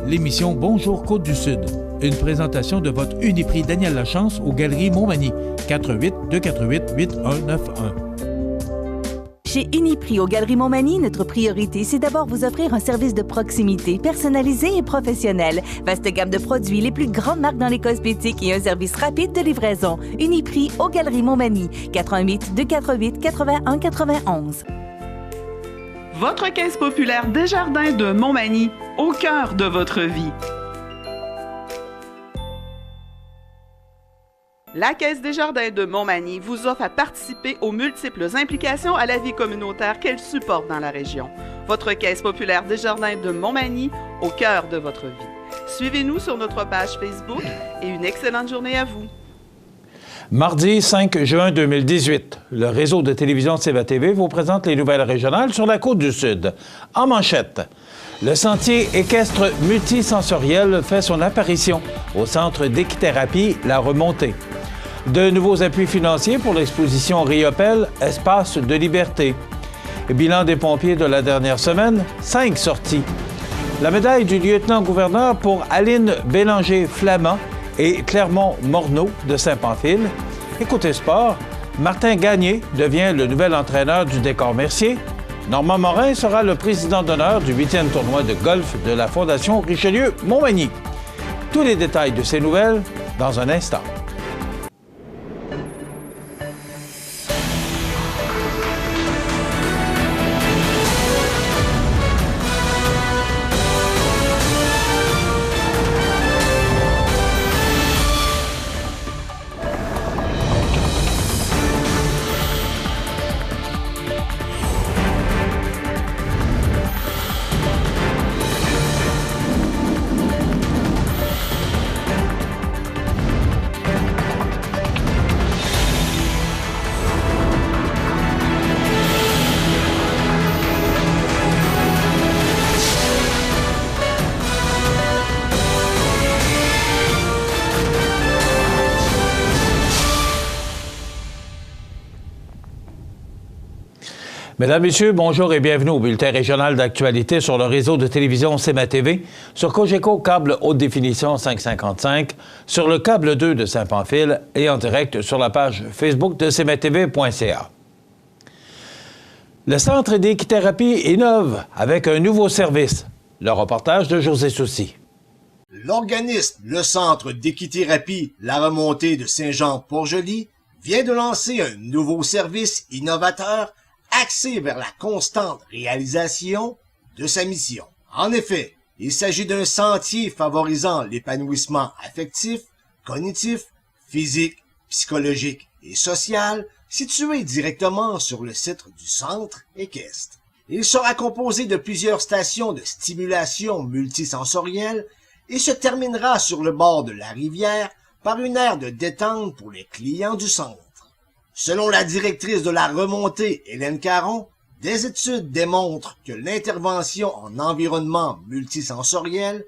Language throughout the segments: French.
l'émission Bonjour Côte-du-Sud. Une présentation de votre Uniprix Daniel Lachance aux Galeries Montmagny. 418-248-8191. Chez Uniprix aux Galeries Montmagny, notre priorité, c'est d'abord vous offrir un service de proximité, personnalisé et professionnel. Vaste gamme de produits, les plus grandes marques dans les cosmétiques et un service rapide de livraison. Uniprix aux Galeries Montmagny. 418-248-8191. Votre Caisse populaire Desjardins de Montmagny, au cœur de votre vie. La Caisse Desjardins de Montmagny vous offre à participer aux multiples implications à la vie communautaire qu'elle supporte dans la région. Votre Caisse populaire Desjardins de Montmagny, au cœur de votre vie. Suivez-nous sur notre page Facebook et une excellente journée à vous. Mardi 5 juin 2018, le réseau de télévision CEVA-TV vous présente les nouvelles régionales sur la Côte-du-Sud. En manchette, le sentier équestre multisensoriel fait son apparition au centre d'équithérapie La Remontée. De nouveaux appuis financiers pour l'exposition Riopelle, Espace de liberté. Bilan des pompiers de la dernière semaine, 5 sorties. La médaille du lieutenant-gouverneur pour Aline Bélanger-Flamand et Clermont-Morneau de Saint-Pamphile. Et côté sport, Martin Gagné devient le nouvel entraîneur du Décor Mercier. Normand Morin sera le président d'honneur du 8e tournoi de golf de la Fondation Richelieu-Montmagny. Tous les détails de ces nouvelles dans un instant. Mesdames, Messieurs, bonjour et bienvenue au bulletin régional d'actualité sur le réseau de télévision CEMA-TV, sur Cogeco câble haute définition 555, sur le câble 2 de Saint-Pamphile et en direct sur la page Facebook de CEMATV.ca. Le Centre d'équithérapie innove avec un nouveau service. Le reportage de José Soucy. L'organisme, le Centre d'équithérapie La Remontée de Saint-Jean-Port-Joli, vient de lancer un nouveau service innovateur axé vers la constante réalisation de sa mission. En effet, il s'agit d'un sentier favorisant l'épanouissement affectif, cognitif, physique, psychologique et social, situé directement sur le site du centre équestre. Il sera composé de plusieurs stations de stimulation multisensorielle et se terminera sur le bord de la rivière par une aire de détente pour les clients du centre. Selon la directrice de la remontée, Hélène Caron, des études démontrent que l'intervention en environnement multisensoriel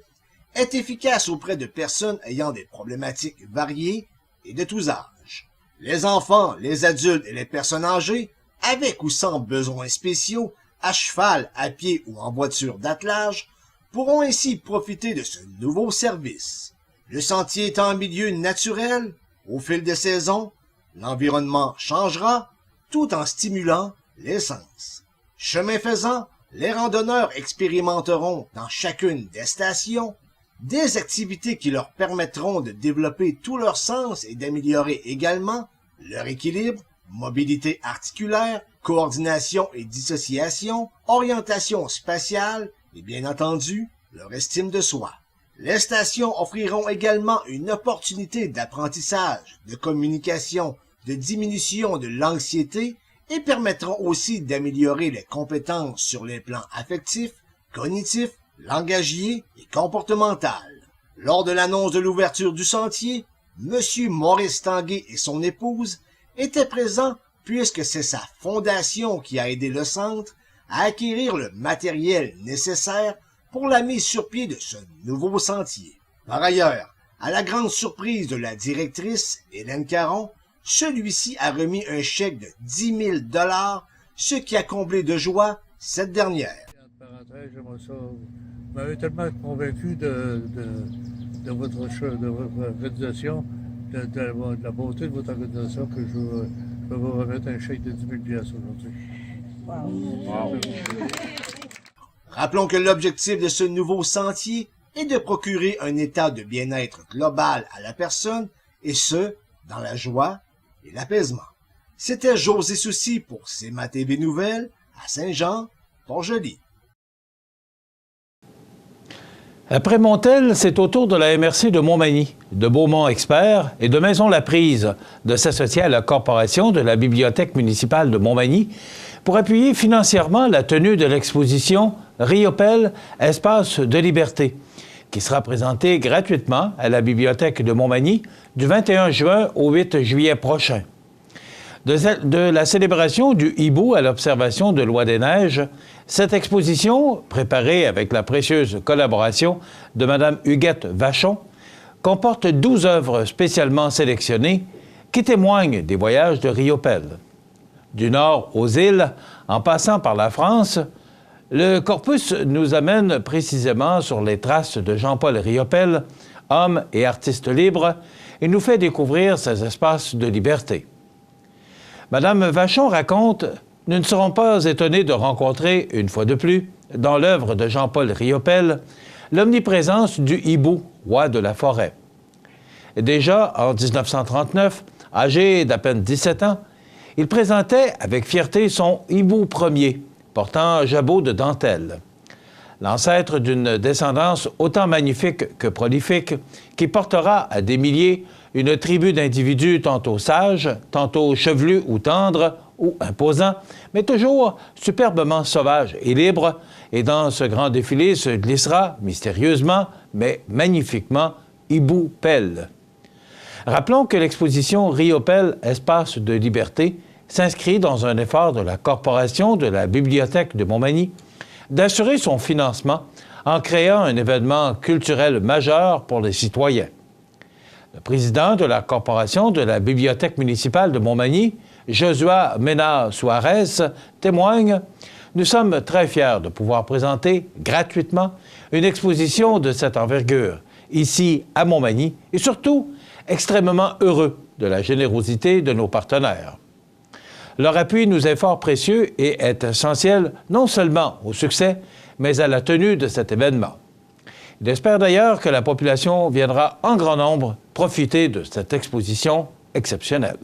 est efficace auprès de personnes ayant des problématiques variées et de tous âges. Les enfants, les adultes et les personnes âgées, avec ou sans besoins spéciaux, à cheval, à pied ou en voiture d'attelage, pourront ainsi profiter de ce nouveau service. Le sentier est en milieu naturel, au fil des saisons, l'environnement changera tout en stimulant les sens. Chemin faisant, les randonneurs expérimenteront dans chacune des stations des activités qui leur permettront de développer tous leurs sens et d'améliorer également leur équilibre, mobilité articulaire, coordination et dissociation, orientation spatiale et bien entendu leur estime de soi. Les stations offriront également une opportunité d'apprentissage, de communication, de diminution de l'anxiété et permettront aussi d'améliorer les compétences sur les plans affectifs, cognitifs, langagier et comportemental. Lors de l'annonce de l'ouverture du sentier, M. Maurice Tanguay et son épouse étaient présents puisque c'est sa fondation qui a aidé le centre à acquérir le matériel nécessaire pour la mise sur pied de ce nouveau sentier. Par ailleurs, à la grande surprise de la directrice, Hélène Caron, celui-ci a remis un chèque de 10 000 $, ce qui a comblé de joie cette dernière. J'aimerais ça Vous m'avez tellement convaincu de votre organisation, de la beauté de votre organisation que je vais vous remettre un chèque de 10 000 $ aujourd'hui. Wow. Rappelons que l'objectif de ce nouveau sentier est de procurer un état de bien-être global à la personne, et ce, dans la joie et l'apaisement. C'était José Soucy pour CMA-TV Nouvelles à Saint-Jean, Port-Joli. Après Montel, c'est au tour de la MRC de Montmagny, de Beaumont Expert et de Maison-la-Prise de s'associer à la Corporation de la Bibliothèque municipale de Montmagny pour appuyer financièrement la tenue de l'exposition Riopelle, Espace de liberté, qui sera présentée gratuitement à la Bibliothèque de Montmagny du 21 juin au 8 juillet prochain. De la célébration du hibou à l'observation de l'Oie des Neiges, cette exposition, préparée avec la précieuse collaboration de Mme Huguette Vachon, comporte 12 œuvres spécialement sélectionnées qui témoignent des voyages de Riopelle. Du nord aux îles, en passant par la France, le corpus nous amène précisément sur les traces de Jean-Paul Riopelle, homme et artiste libre, et nous fait découvrir ces espaces de liberté. Madame Vachon raconte « Nous ne serons pas étonnés de rencontrer, une fois de plus, dans l'œuvre de Jean-Paul Riopelle, l'omniprésence du hibou, roi de la forêt. Déjà en 1939, âgé d'à peine 17 ans, il présentait avec fierté son hibou premier, portant un jabot de dentelle. L'ancêtre d'une descendance autant magnifique que prolifique, qui portera à des milliers une tribu d'individus tantôt sages, tantôt chevelus ou tendres, ou imposants, mais toujours superbement sauvages et libres, et dans ce grand défilé se glissera, mystérieusement, mais magnifiquement, Hibou Pelle. Rappelons que l'exposition Riopelle, Espace de liberté, s'inscrit dans un effort de la Corporation de la Bibliothèque de Montmagny d'assurer son financement en créant un événement culturel majeur pour les citoyens. Le président de la Corporation de la Bibliothèque municipale de Montmagny, Josua Mena Suarez, témoigne « Nous sommes très fiers de pouvoir présenter gratuitement une exposition de cette envergure, ici à Montmagny, et surtout extrêmement heureux de la générosité de nos partenaires. Leur appui nous est fort précieux et est essentiel non seulement au succès, mais à la tenue de cet événement. Il espère d'ailleurs que la population viendra en grand nombre profiter de cette exposition exceptionnelle.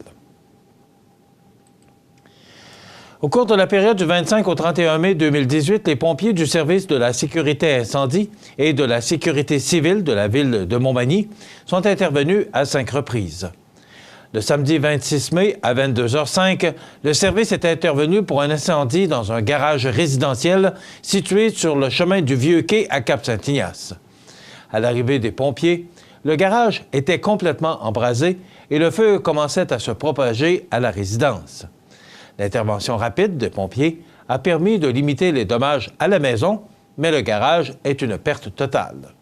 Au cours de la période du 25 au 31 mai 2018, les pompiers du service de la sécurité incendie et de la sécurité civile de la ville de Montmagny sont intervenus à 5 reprises. Le samedi 26 mai, à 22h05, le service est intervenu pour un incendie dans un garage résidentiel situé sur le chemin du Vieux-Quai à Cap-Saint-Ignace. À l'arrivée des pompiers, le garage était complètement embrasé et le feu commençait à se propager à la résidence. L'intervention rapide des pompiers a permis de limiter les dommages à la maison, mais le garage est une perte totale.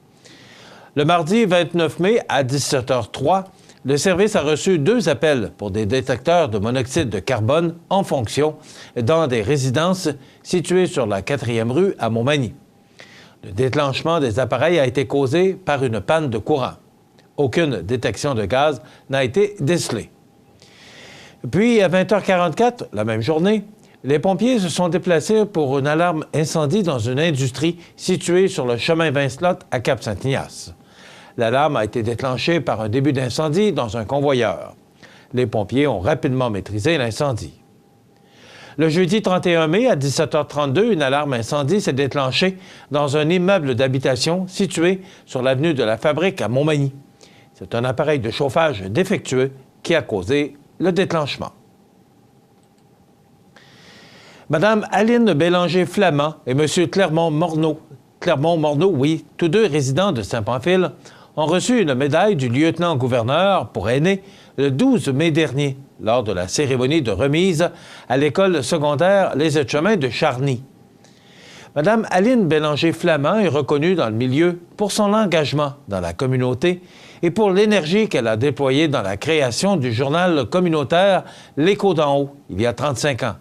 Le mardi 29 mai, à 17h03, le service a reçu 2 appels pour des détecteurs de monoxyde de carbone en fonction dans des résidences situées sur la 4e rue à Montmagny. Le déclenchement des appareils a été causé par une panne de courant. Aucune détection de gaz n'a été décelée. Puis, à 20h44, la même journée, les pompiers se sont déplacés pour une alarme incendie dans une industrie située sur le chemin Vincelotte à Cap-Saint-Ignace. L'alarme a été déclenchée par un début d'incendie dans un convoyeur. Les pompiers ont rapidement maîtrisé l'incendie. Le jeudi 31 mai, à 17h32, une alarme incendie s'est déclenchée dans un immeuble d'habitation situé sur l'avenue de la Fabrique à Montmagny. C'est un appareil de chauffage défectueux qui a causé le déclenchement. Madame Aline Bélanger-Flamand et Monsieur Clermont-Morneau, oui, tous 2 résidents de Saint-Pamphile, ont reçu une médaille du lieutenant-gouverneur pour aînés le 12 mai dernier, lors de la cérémonie de remise à l'école secondaire Les Etchemins de Charny. Madame Aline Bélanger-Flamand est reconnue dans le milieu pour son engagement dans la communauté et pour l'énergie qu'elle a déployée dans la création du journal communautaire L'Écho d'en haut, il y a 35 ans.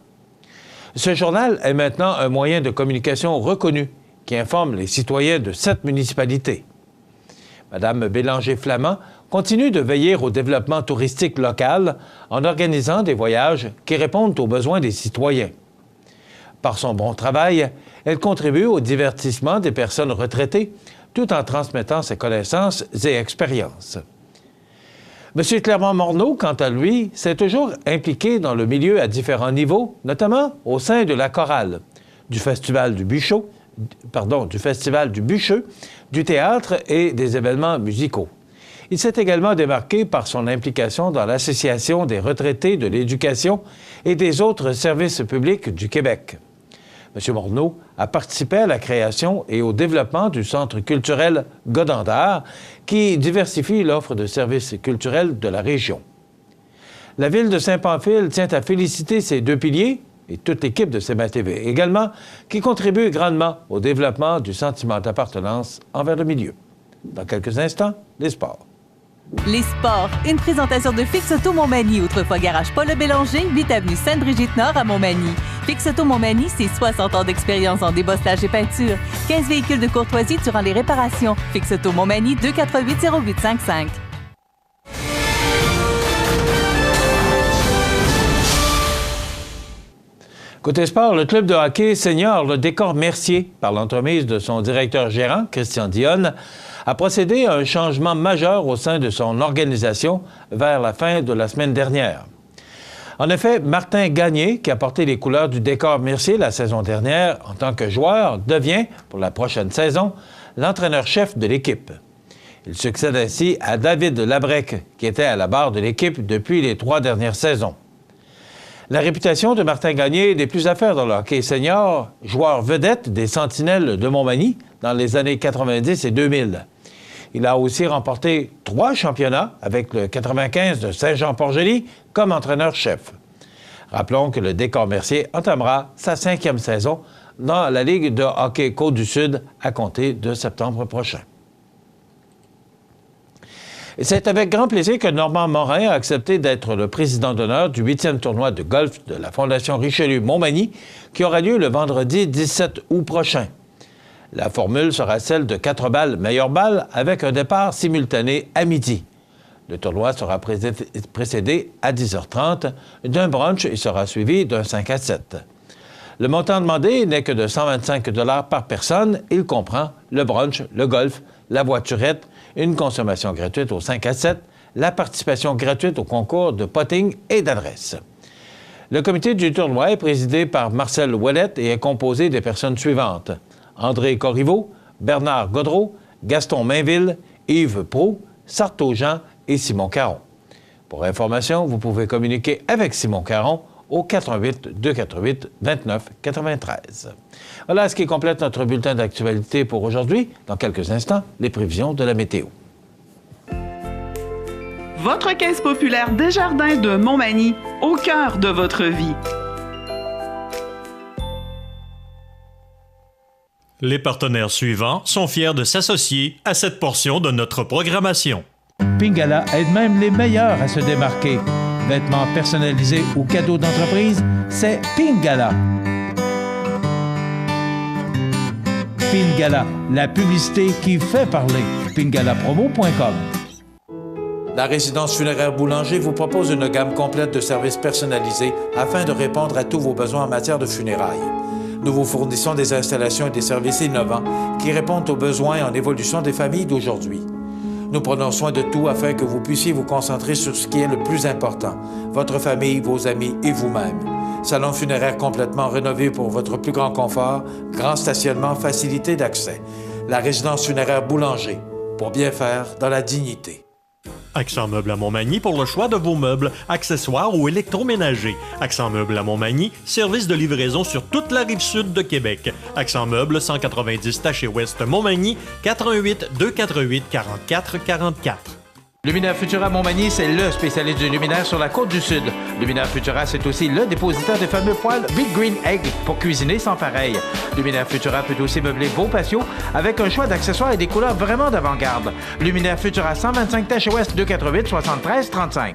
Ce journal est maintenant un moyen de communication reconnu qui informe les citoyens de 7 municipalités. Mme Bélanger-Flamand continue de veiller au développement touristique local en organisant des voyages qui répondent aux besoins des citoyens. Par son bon travail, elle contribue au divertissement des personnes retraitées tout en transmettant ses connaissances et expériences. M. Clermont-Morneau, quant à lui, s'est toujours impliqué dans le milieu à différents niveaux, notamment au sein de la chorale, du Festival du Bûcheux, du théâtre et des événements musicaux. Il s'est également démarqué par son implication dans l'Association des retraités de l'éducation et des autres services publics du Québec. M. Morneau a participé à la création et au développement du Centre culturel Godendard, qui diversifie l'offre de services culturels de la région. La Ville de Saint-Pamphile tient à féliciter ses 2 piliers et toute l'équipe de CBA-TV également, qui contribuent grandement au développement du sentiment d'appartenance envers le milieu. Dans quelques instants, les sports. Les sports, une présentation de Fix Auto Montmagny, autrefois garage Paul Bélanger, 8 avenue Sainte-Brigitte-Nord à Montmagny. Fix Auto Montmagny, c'est 60 ans d'expérience en débosselage et peinture. 15 véhicules de courtoisie durant les réparations. Fix Auto Montmagny, 248-0855. Côté sport, le club de hockey senior, le Décor Mercier, par l'entremise de son directeur-gérant, Christian Dionne, a procédé à un changement majeur au sein de son organisation vers la fin de la semaine dernière. En effet, Martin Gagné, qui a porté les couleurs du Décor Mercier la saison dernière en tant que joueur, devient, pour la prochaine saison, l'entraîneur-chef de l'équipe. Il succède ainsi à David Labrec, qui était à la barre de l'équipe depuis les 3 dernières saisons. La réputation de Martin Gagné est des plus à faire dans le hockey senior, joueur vedette des Sentinelles de Montmagny dans les années 90 et 2000. Il a aussi remporté 3 championnats avec le 95 de Saint-Jean-Port-Joli comme entraîneur-chef. Rappelons que le Décor Mercier entamera sa 5e saison dans la Ligue de hockey Côte-du-Sud à compter de septembre prochain. Et c'est avec grand plaisir que Normand Morin a accepté d'être le président d'honneur du 8e tournoi de golf de la Fondation Richelieu-Montmagny qui aura lieu le vendredi 17 août prochain. La formule sera celle de 4 balles meilleure balle avec un départ simultané à midi. Le tournoi sera précédé à 10h30 d'un brunch et sera suivi d'un 5 à 7. Le montant demandé n'est que de 125 $ par personne. Il comprend le brunch, le golf, la voiturette, une consommation gratuite au 5 à 7, la participation gratuite au concours de potting et d'adresse. Le comité du tournoi est présidé par Marcel Ouellette et est composé des personnes suivantes: André Corriveau, Bernard Godreau, Gaston Mainville, Yves Proulx, Sarto Jean et Simon Caron. Pour information, vous pouvez communiquer avec Simon Caron au 418-248-2993. Voilà ce qui complète notre bulletin d'actualité pour aujourd'hui. Dans quelques instants, les prévisions de la météo. Votre Caisse populaire Desjardins de Montmagny, au cœur de votre vie. Les partenaires suivants sont fiers de s'associer à cette portion de notre programmation. Pingala aide même les meilleurs à se démarquer. Vêtements personnalisés ou cadeaux d'entreprise, c'est Pingala. Pingala, la publicité qui fait parler. pingalapromo.com. La résidence funéraire Boulanger vous propose une gamme complète de services personnalisés afin de répondre à tous vos besoins en matière de funérailles. Nous vous fournissons des installations et des services innovants qui répondent aux besoins en évolution des familles d'aujourd'hui. Nous prenons soin de tout afin que vous puissiez vous concentrer sur ce qui est le plus important, votre famille, vos amis et vous-même. Salon funéraire complètement rénové pour votre plus grand confort, grand stationnement, facilité d'accès. La résidence funéraire Boulanger, pour bien faire dans la dignité. Accent Meubles à Montmagny pour le choix de vos meubles, accessoires ou électroménagers. Accent Meubles à Montmagny, service de livraison sur toute la rive sud de Québec. Accent Meubles, 190 Taché Ouest Montmagny, 418-248-4444. Luminaire Futura Montmagny, c'est le spécialiste du luminaire sur la côte du Sud. Luminaire Futura, c'est aussi le dépositaire des fameux poêles Big Green Egg pour cuisiner sans pareil. Luminaire Futura peut aussi meubler vos patios avec un choix d'accessoires et des couleurs vraiment d'avant-garde. Luminaire Futura, 125 Taché Ouest, 248-7335.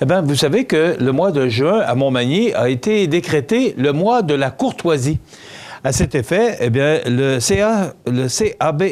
Eh bien, vous savez que le mois de juin à Montmagny a été décrété le mois de la courtoisie. À cet effet, eh bien, le CAB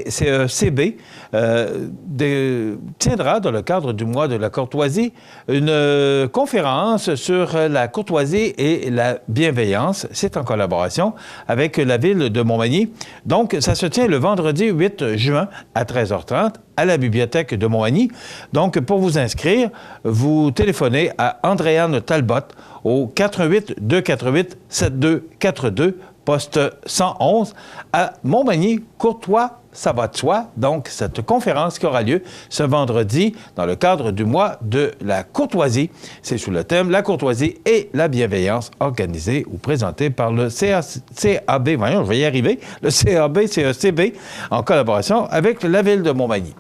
tiendra, dans le cadre du mois de la courtoisie, une conférence sur la courtoisie et la bienveillance. C'est en collaboration avec la Ville de Montmagny. Donc, ça se tient le vendredi 8 juin à 13h30 à la bibliothèque de Montmagny. Donc, pour vous inscrire, vous téléphonez à Andréane Talbot au 418-248-7242, poste 111, à Montmagny, Courtois, ça va de soi. Donc, cette conférence qui aura lieu ce vendredi dans le cadre du mois de la courtoisie. C'est sous le thème « La courtoisie et la bienveillance » organisée ou présentée par le CAB, voyons, je vais y arriver, le CAB, en collaboration avec la Ville de Montmagny.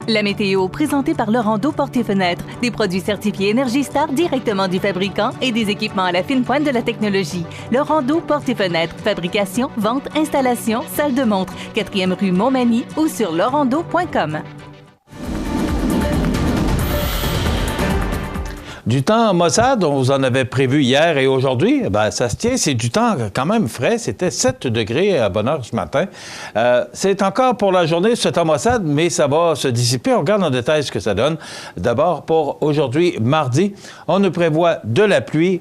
La météo, présentée par Laurando Portes et Fenêtres. Des produits certifiés Énergie Star directement du fabricant et des équipements à la fine pointe de la technologie. Laurando Portes et Fenêtres. Fabrication, vente, installation, salle de montre. 4e rue Montmagny ou sur laurando.com. Du temps maussade, on vous en avait prévu hier et aujourd'hui, bien, ça se tient, c'est du temps quand même frais. C'était 7 degrés à bonne heure ce matin. C'est encore pour la journée ce temps maussade, mais ça va se dissiper. On regarde en détail ce que ça donne. D'abord, pour aujourd'hui, mardi, on nous prévoit de la pluie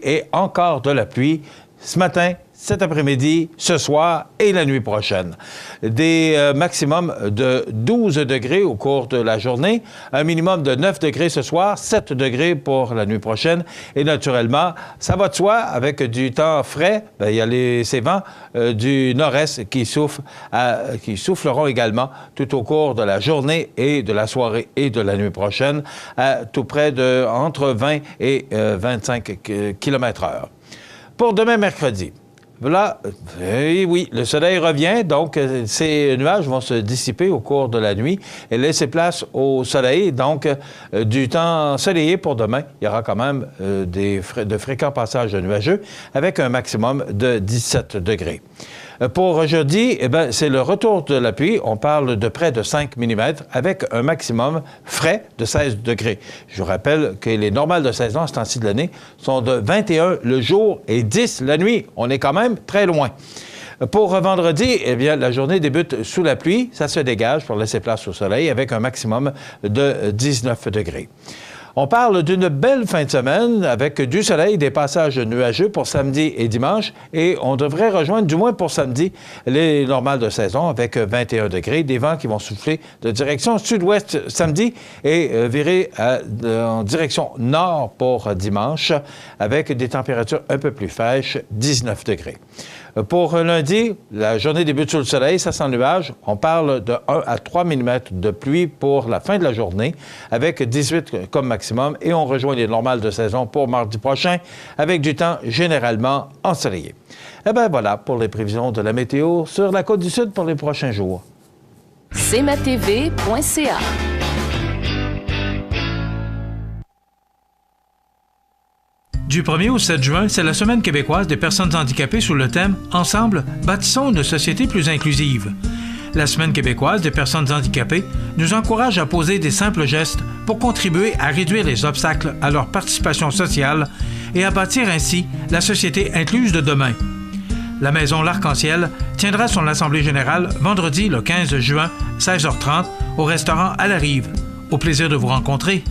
et encore de la pluie ce matin, cet après-midi, ce soir et la nuit prochaine. Des maximums de 12 degrés au cours de la journée, un minimum de 9 degrés ce soir, 7 degrés pour la nuit prochaine. Et naturellement, ça va de soi, avec du temps frais, bien, il y a ces vents du nord-est qui souffleront également tout au cours de la journée et de la soirée et de la nuit prochaine, à tout près de entre 20 et 25 km/h. Pour demain mercredi, voilà, oui, le soleil revient, donc ces nuages vont se dissiper au cours de la nuit et laisser place au soleil. Donc, du temps ensoleillé pour demain, il y aura quand même de fréquents passages nuageux avec un maximum de 17 degrés. Pour jeudi, eh bien, c'est le retour de la pluie. On parle de près de 5 mm avec un maximum frais de 16 degrés. Je vous rappelle que les normales de saison à ce temps-ci de l'année sont de 21 le jour et 10 la nuit. On est quand même très loin. Pour vendredi, eh bien, la journée débute sous la pluie. Ça se dégage pour laisser place au soleil avec un maximum de 19 degrés. On parle d'une belle fin de semaine avec du soleil, des passages nuageux pour samedi et dimanche et on devrait rejoindre, du moins pour samedi, les normales de saison avec 21 degrés, des vents qui vont souffler de direction sud-ouest samedi et virer en direction nord pour dimanche avec des températures un peu plus fraîches, 19 degrés. Pour lundi, la journée débute sous le soleil, ça sans nuage. On parle de 1 à 3 mm de pluie pour la fin de la journée, avec 18 comme maximum. Et on rejoint les normales de saison pour mardi prochain, avec du temps généralement ensoleillé. Eh bien voilà pour les prévisions de la météo sur la Côte-du-Sud pour les prochains jours. cmatv.ca. Du 1er au 7 juin, c'est la Semaine québécoise des personnes handicapées sous le thème « Ensemble, bâtissons une société plus inclusive ». La Semaine québécoise des personnes handicapées nous encourage à poser des simples gestes pour contribuer à réduire les obstacles à leur participation sociale et à bâtir ainsi la société incluse de demain. La Maison L'Arc-en-Ciel tiendra son assemblée générale vendredi le 15 juin, 16h30, au restaurant à la Rive. Au plaisir de vous rencontrer.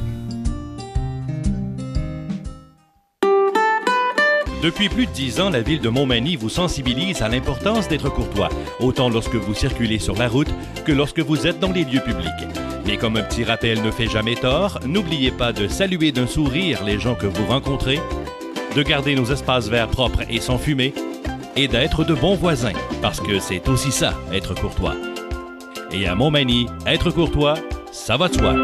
Depuis plus de 10 ans, la Ville de Montmagny vous sensibilise à l'importance d'être courtois, autant lorsque vous circulez sur la route que lorsque vous êtes dans les lieux publics. Mais comme un petit rappel ne fait jamais tort, n'oubliez pas de saluer d'un sourire les gens que vous rencontrez, de garder nos espaces verts propres et sans fumée, et d'être de bons voisins, parce que c'est aussi ça, être courtois. Et à Montmagny, être courtois, ça va de soi.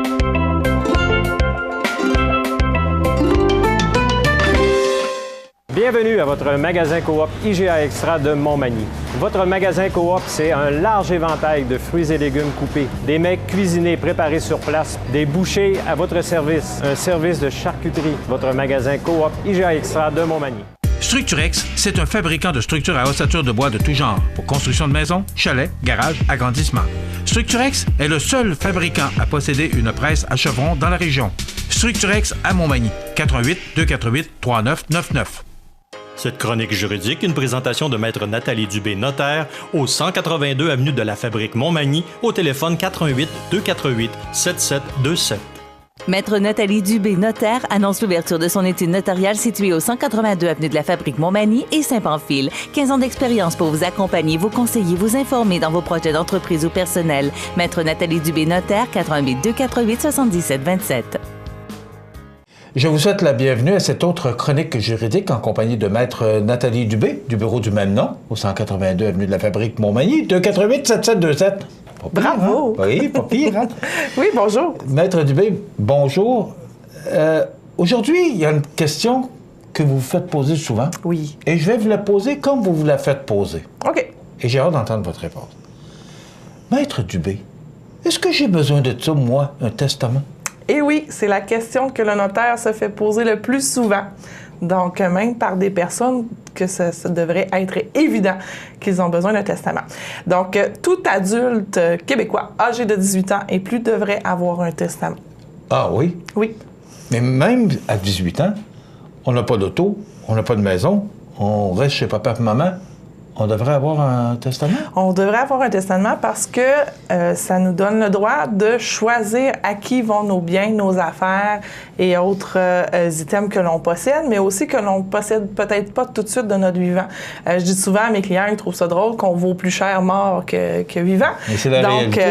Bienvenue à votre magasin Coop IGA Extra de Montmagny. Votre magasin Coop, c'est un large éventail de fruits et légumes coupés, des mets cuisinés préparés sur place, des bouchées à votre service, un service de charcuterie. Votre magasin Coop IGA Extra de Montmagny. Structurex, c'est un fabricant de structures à ossature de bois de tout genre pour construction de maisons, chalets, garages, agrandissements. Structurex est le seul fabricant à posséder une presse à chevrons dans la région. Structurex à Montmagny, 88 248 3999. Cette chronique juridique, une présentation de Maître Nathalie Dubé, notaire, au 182 avenue de la Fabrique Montmagny, au téléphone 418-248-7727. Maître Nathalie Dubé, notaire, annonce l'ouverture de son étude notariale située au 182 avenue de la Fabrique Montmagny et Saint-Pamphile. 15 ans d'expérience pour vous accompagner, vous conseiller, vous informer dans vos projets d'entreprise ou personnel. Maître Nathalie Dubé, notaire, 418-248-7727. Je vous souhaite la bienvenue à cette autre chronique juridique en compagnie de Maître Nathalie Dubé, du bureau du même nom, au 182 avenue de la Fabrique Montmagny, 248-7727. Bravo! Hein? Oui, pas pire, hein? Oui, bonjour. Maître Dubé, bonjour. Aujourd'hui, il y a une question que vous vous faites poser souvent. Oui. Et je vais vous la poser comme vous vous la faites poser. OK. Et j'ai hâte d'entendre votre réponse. Maître Dubé, est-ce que j'ai besoin de ça, moi, un testament? Et oui, c'est la question que le notaire se fait poser le plus souvent. Donc, même par des personnes que ça devrait être évident qu'ils ont besoin d'un testament. Donc, tout adulte québécois âgé de 18 ans et plus devrait avoir un testament. Ah oui? Oui. Mais même à 18 ans, on n'a pas d'auto, on n'a pas de maison, on reste chez papa et maman. On devrait avoir un testament? On devrait avoir un testament parce que ça nous donne le droit de choisir à qui vont nos biens, nos affaires et autres items que l'on possède, mais aussi que l'on possède peut-être pas tout de suite de notre vivant. Je dis souvent à mes clients, ils trouvent ça drôle qu'on vaut plus cher mort que vivant. Mais c'est la réalité.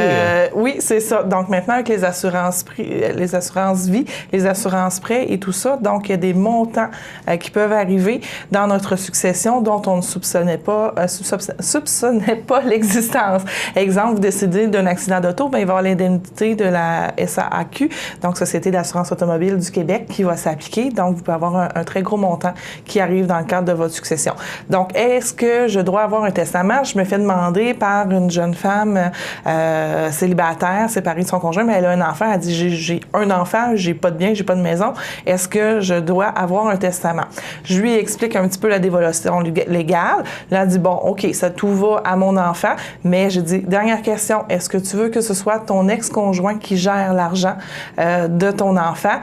Oui, c'est ça. Donc maintenant, avec les assurances vie, les assurances prêts et tout ça, donc il y a des montants qui peuvent arriver dans notre succession dont on ne soupçonnait pas l'existence. Exemple, vous décidez d'un accident d'auto, bien, il va y avoir l'indemnité de la SAAQ, donc Société d'assurance automobile du Québec, qui va s'appliquer. Donc, vous pouvez avoir un très gros montant qui arrive dans le cadre de votre succession. Donc, est-ce que je dois avoir un testament? Je me fais demander par une jeune femme célibataire, séparée de son conjoint, mais elle a un enfant. Elle dit, j'ai un enfant, j'ai pas de bien, j'ai pas de maison. Est-ce que je dois avoir un testament? Je lui explique un petit peu la dévolution légale. Là, elle dit, bon, OK, ça tout va à mon enfant, mais je dis, dernière question, est-ce que tu veux que ce soit ton ex-conjoint qui gère l'argent de ton enfant?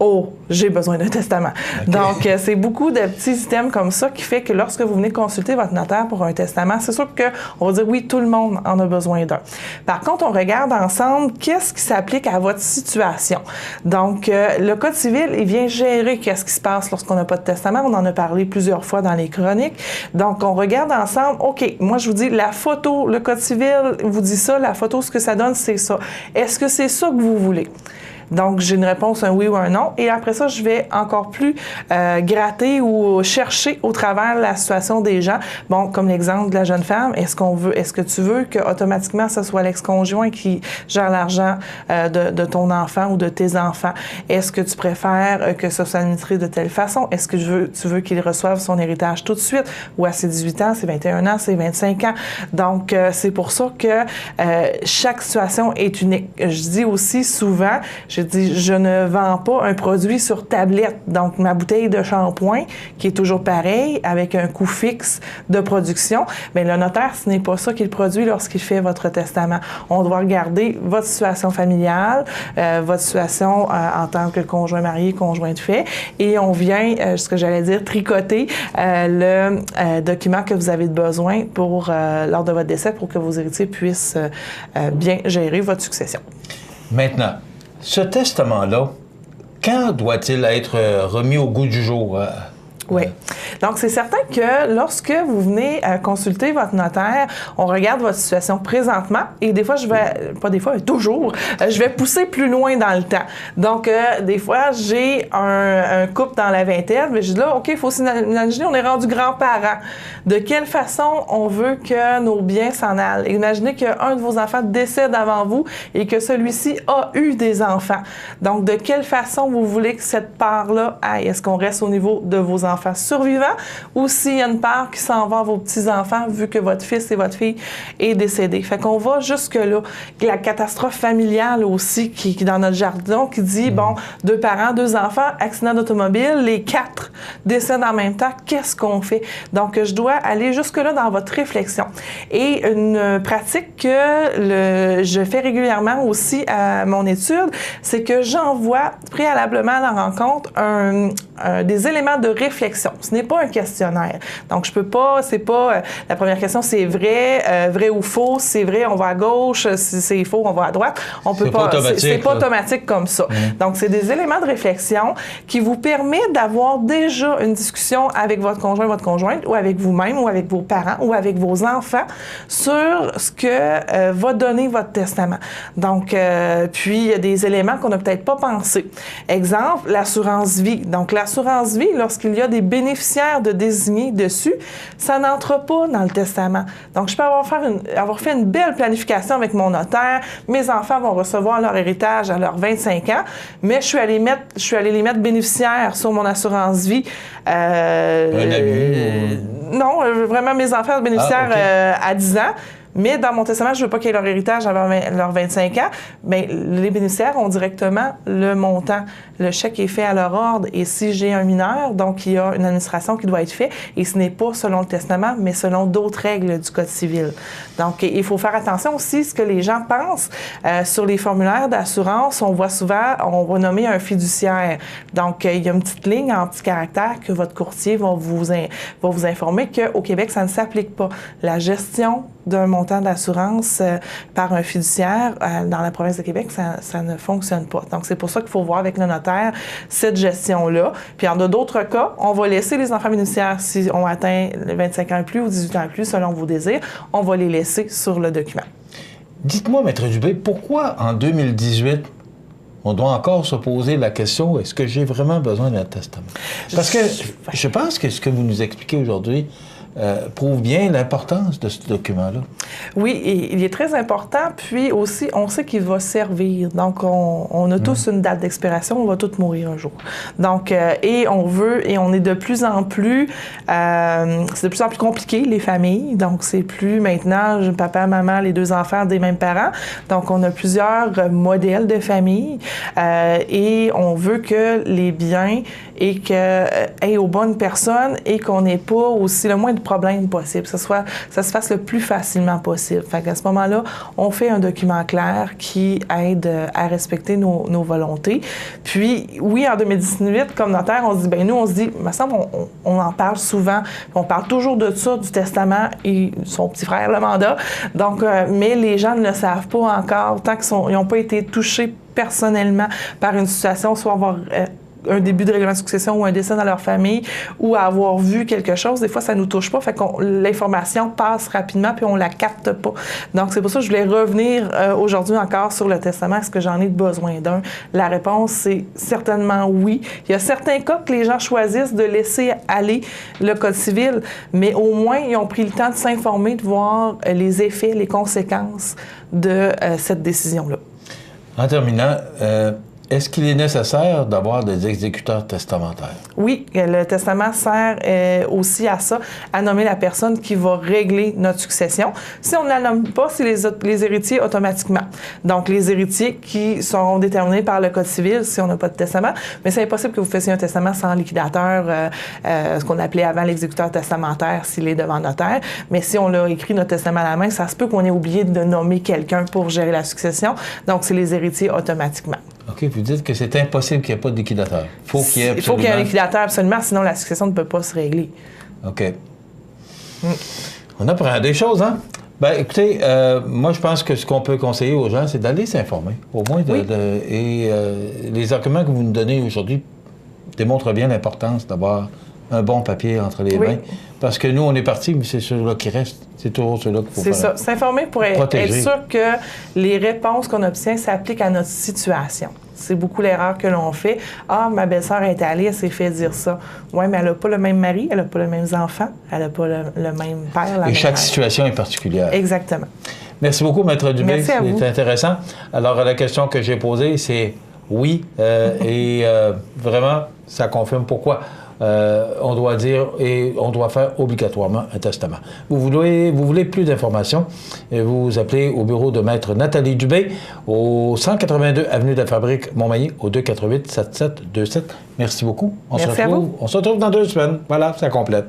Oh, j'ai besoin d'un testament. Okay. Donc, c'est beaucoup de petits items comme ça qui fait que lorsque vous venez consulter votre notaire pour un testament, c'est sûr qu'on va dire oui, tout le monde en a besoin d'un. Par contre, on regarde ensemble qu'est-ce qui s'applique à votre situation. Donc, le Code civil, il vient gérer qu'est-ce qui se passe lorsqu'on n'a pas de testament. On en a parlé plusieurs fois dans les chroniques. Donc, on regarde ensemble, OK, moi, je vous dis, la photo, le Code civil vous dit ça, la photo, ce que ça donne, c'est ça. Est-ce que c'est ça que vous voulez? Donc, j'ai une réponse, un oui ou un non. Et après ça, je vais encore plus gratter ou chercher au travers la situation des gens. Bon, comme l'exemple de la jeune femme, est-ce que tu veux que automatiquement ce soit l'ex-conjoint qui gère l'argent de ton enfant ou de tes enfants? Est-ce que tu préfères que ça soit administré de telle façon? Est-ce que tu veux qu'il reçoive son héritage tout de suite? Ou à ses 18 ans, ses 21 ans, ses 25 ans? Donc, c'est pour ça que chaque situation est unique. Je dis aussi souvent, je dis, je ne vends pas un produit sur tablette. Donc, ma bouteille de shampoing, qui est toujours pareil, avec un coût fixe de production, mais le notaire, ce n'est pas ça qu'il produit lorsqu'il fait votre testament. On doit regarder votre situation familiale, votre situation en tant que conjoint marié, conjoint de fait, et on vient, ce que j'allais dire, tricoter le document que vous avez besoin pour, lors de votre décès pour que vos héritiers puissent bien gérer votre succession. Maintenant, ce testament-là, quand doit-il être remis au goût du jour? Oui. Donc, c'est certain que lorsque vous venez consulter votre notaire, on regarde votre situation présentement et des fois, toujours, je vais pousser plus loin dans le temps. Donc, des fois, j'ai un couple dans la vingtaine, mais je dis là, OK, il faut s'imaginer, on est rendu grands-parents. De quelle façon on veut que nos biens s'en aillent? Imaginez qu'un de vos enfants décède avant vous et que celui-ci a eu des enfants. Donc, de quelle façon vous voulez que cette part-là aille? Est-ce qu'on reste au niveau de vos enfants survivants ou s'il y a une part qui s'en va à vos petits-enfants vu que votre fils et votre fille est décédé. Fait qu'on va jusque-là. La catastrophe familiale aussi qui est dans notre jargon qui dit, bon, 2 parents, 2 enfants, accident d'automobile, les 4 décèdent en même temps, qu'est-ce qu'on fait? Donc, je dois aller jusque-là dans votre réflexion. Et une pratique que je fais régulièrement aussi à mon étude, c'est que j'envoie préalablement à la rencontre des éléments de réflexion réflexion. Ce n'est pas un questionnaire. Donc, je peux pas, c'est pas, la première question, c'est vrai ou faux, c'est vrai, on va à gauche, si c'est faux, on va à droite. On peut pas, c'est pas automatique comme ça. Donc, c'est des éléments de réflexion qui vous permettent d'avoir déjà une discussion avec votre conjoint, votre conjointe, ou avec vous-même, ou avec vos parents, ou avec vos enfants, sur ce que va donner votre testament. Donc, puis, il y a des éléments qu'on n'a peut-être pas pensé. Exemple, l'assurance vie. Donc, l'assurance vie, lorsqu'il y a des bénéficiaires de désigner dessus, ça n'entre pas dans le testament. Donc, je peux avoir fait une belle planification avec mon notaire. Mes enfants vont recevoir leur héritage à leurs 25 ans, mais je suis allée les mettre bénéficiaires sur mon assurance vie. Un ami? Non, vraiment mes enfants bénéficiaires à 10 ans. Mais dans mon testament, je ne veux pas qu'ils aient leur héritage avant leurs 25 ans. Bien, les bénéficiaires ont directement le montant. Le chèque est fait à leur ordre. Et si j'ai un mineur, donc il y a une administration qui doit être faite. Et ce n'est pas selon le testament, mais selon d'autres règles du Code civil. Donc, il faut faire attention aussi à ce que les gens pensent. Sur les formulaires d'assurance, on voit souvent, on va nommer un fiduciaire. Donc, il y a une petite ligne en petit caractère que votre courtier va vous informer qu'au Québec, ça ne s'applique pas. La gestion d'un montant d'assurance par un fiduciaire dans la province de Québec, ça ne fonctionne pas. Donc, c'est pour ça qu'il faut voir avec le notaire cette gestion-là. Puis, en d'autres cas, on va laisser les enfants bénéficiaires, si on atteint les 25 ans et plus ou 18 ans et plus, selon vos désirs, on va les laisser sur le document. Dites-moi, Maître Dubé, pourquoi en 2018, on doit encore se poser la question, est-ce que j'ai vraiment besoin d'un testament? Parce que je pense que ce que vous nous expliquez aujourd'hui prouve bien l'importance de ce document-là. Oui, et il est très important. Puis aussi, on sait qu'il va servir. Donc, on a tous une date d'expiration. On va tous mourir un jour. Donc, et on est de plus en plus... c'est de plus en plus compliqué, les familles. Donc, c'est plus maintenant, papa, maman, les deux enfants des mêmes parents. Donc, on a plusieurs modèles de famille. Et on veut que les biens aient aux bonnes personnes et qu'on n'ait pas aussi le moins de problèmes possible, ça se fasse le plus facilement possible. Fait qu'à ce moment-là, on fait un document clair qui aide à respecter nos volontés. Puis, oui, en 2018, comme notaire, on se dit, il me semble, on en parle souvent, on parle toujours de ça, du testament et son petit frère, le mandat. Donc, mais les gens ne le savent pas encore, tant qu'ils n'ont pas été touchés personnellement par une situation, soit avoir un début de règlement de succession ou un décès dans leur famille ou à avoir vu quelque chose, des fois, ça nous touche pas. Fait que l'information passe rapidement puis on la capte pas. Donc, c'est pour ça que je voulais revenir aujourd'hui encore sur le testament. Est-ce que j'en ai besoin d'un? La réponse, c'est certainement oui. Il y a certains cas que les gens choisissent de laisser aller le Code civil, mais au moins, ils ont pris le temps de s'informer, de voir les effets, les conséquences de cette décision-là. En terminant, est-ce qu'il est nécessaire d'avoir des exécuteurs testamentaires? Oui, le testament sert aussi à ça, à nommer la personne qui va régler notre succession. Si on ne la nomme pas, c'est les héritiers automatiquement. Donc, les héritiers qui seront déterminés par le Code civil si on n'a pas de testament. Mais c'est impossible que vous fassiez un testament sans liquidateur, ce qu'on appelait avant l'exécuteur testamentaire s'il est devant notaire. Mais si on a écrit notre testament à la main, ça se peut qu'on ait oublié de nommer quelqu'un pour gérer la succession. Donc, c'est les héritiers automatiquement. OK, vous dites que c'est impossible qu'il n'y ait pas de liquidateur. Il faut qu'il y ait un liquidateur, absolument, sinon la succession ne peut pas se régler. OK. On apprend des choses, hein? Bien, écoutez, moi, je pense que ce qu'on peut conseiller aux gens, c'est d'aller s'informer, au moins. Les arguments que vous nous donnez aujourd'hui démontrent bien l'importance d'avoir un bon papier entre les mains. Parce que nous, on est partis, mais c'est ceux-là qui restent. C'est toujours ceux-là qu'il faut faire. C'est ça. S'informer pour être sûr que les réponses qu'on obtient s'appliquent à notre situation. C'est beaucoup l'erreur que l'on fait. Ah, ma belle-sœur est allée, elle s'est fait dire ça. Oui, mais elle n'a pas le même mari, elle n'a pas les mêmes enfants, elle n'a pas le même père. Et chaque situation est particulière. Exactement. Merci beaucoup, Maître Dubé. Merci à vous. C'est intéressant. Alors, la question que j'ai posée, c'est oui. Et vraiment, ça confirme pourquoi. On doit dire et on doit faire obligatoirement un testament. Vous voulez plus d'informations, vous appelez au bureau de Maître Nathalie Dubé au 182 Avenue de la Fabrique, Montmagny, au 248-7727. Merci beaucoup. On se retrouve dans 2 semaines. Voilà, ça complète.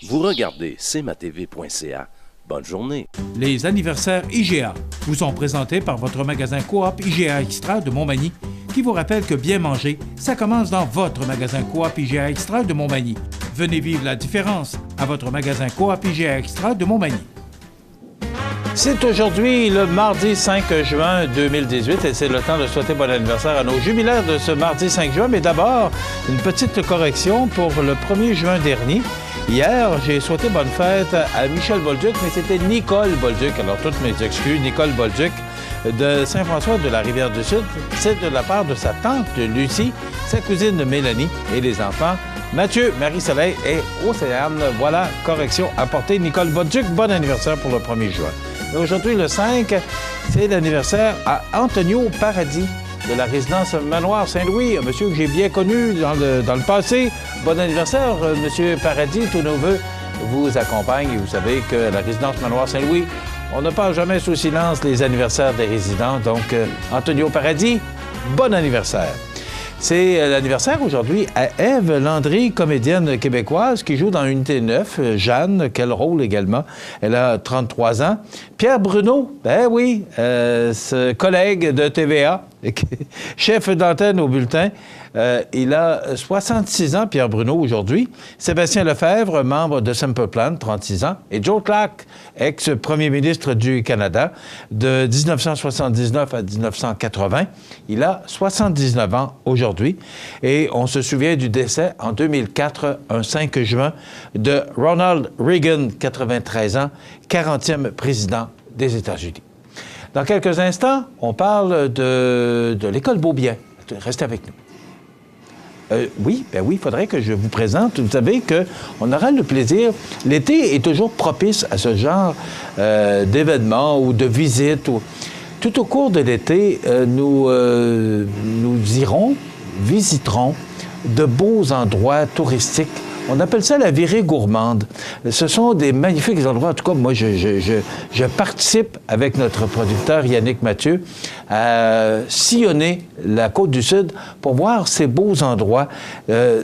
Vous regardez cmatv.ca. Bonne journée. Les anniversaires IGA vous sont présentés par votre magasin Coop IGA Extra de Montmagny, qui vous rappelle que bien manger, ça commence dans votre magasin Coop IGA Extra de Montmagny. Venez vivre la différence à votre magasin Coop IGA Extra de Montmagny. C'est aujourd'hui le mardi 5 juin 2018 et c'est le temps de souhaiter bon anniversaire à nos jubilaires de ce mardi 5 juin. Mais d'abord, une petite correction pour le 1er juin dernier. Hier, j'ai souhaité bonne fête à Michel Bolduc, mais c'était Nicole Bolduc. Alors, toutes mes excuses, Nicole Bolduc de Saint-François de la Rivière-du-Sud. C'est de la part de sa tante Lucie, sa cousine Mélanie et les enfants Mathieu, Marie-Soleil et Océane. Voilà, correction apportée. Nicole Bolduc, bon anniversaire pour le 1er juin. Et aujourd'hui, le 5, c'est l'anniversaire à Antonio Paradis de la résidence Manoir Saint-Louis, un monsieur que j'ai bien connu dans le passé. Bon anniversaire, monsieur Paradis. Tous nos vœux vous accompagnent et vous savez que la résidence Manoir Saint-Louis, on ne passe jamais sous silence les anniversaires des résidents. Donc, Antonio Paradis, bon anniversaire. C'est l'anniversaire aujourd'hui à Ève Landry, comédienne québécoise qui joue dans Unité 9. Jeanne, quel rôle également. Elle a 33 ans. Pierre Bruno, ben oui, ce collègue de TVA, chef d'antenne au bulletin. Il a 66 ans, Pierre Bruno, aujourd'hui. Sébastien Lefebvre, membre de Simple Plan, 36 ans. Et Joe Clark, ex-premier ministre du Canada, de 1979 à 1980. Il a 79 ans aujourd'hui. Et on se souvient du décès en 2004, un 5 juin, de Ronald Reagan, 93 ans, 40e président des États-Unis. Dans quelques instants, on parle de l'École Beaubien. Restez avec nous. Oui, il faudrait que je vous présente. Vous savez qu'on aura le plaisir. L'été est toujours propice à ce genre d'événements ou de visites. Tout au cours de l'été, nous visiterons de beaux endroits touristiques. On appelle ça la virée gourmande. Ce sont des magnifiques endroits. En tout cas, moi, je participe avec notre producteur Yannick Mathieu à sillonner la Côte-du-Sud pour voir ces beaux endroits.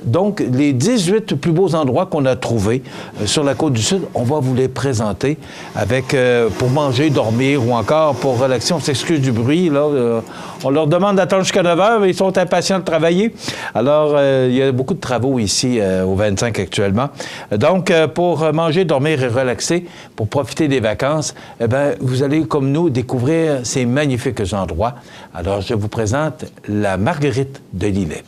Donc, les 18 plus beaux endroits qu'on a trouvés sur la Côte-du-Sud, on va vous les présenter avec pour manger, dormir ou encore pour relaxer. On s'excuse du bruit. Là, on leur demande d'attendre jusqu'à 9 h, mais ils sont impatients de travailler. Alors, il y a beaucoup de travaux ici au 25 actuellement. Donc, pour manger, dormir et relaxer, pour profiter des vacances, vous allez, comme nous, découvrir ces magnifiques endroits. Alors, je vous présente la Marguerite de Lillet.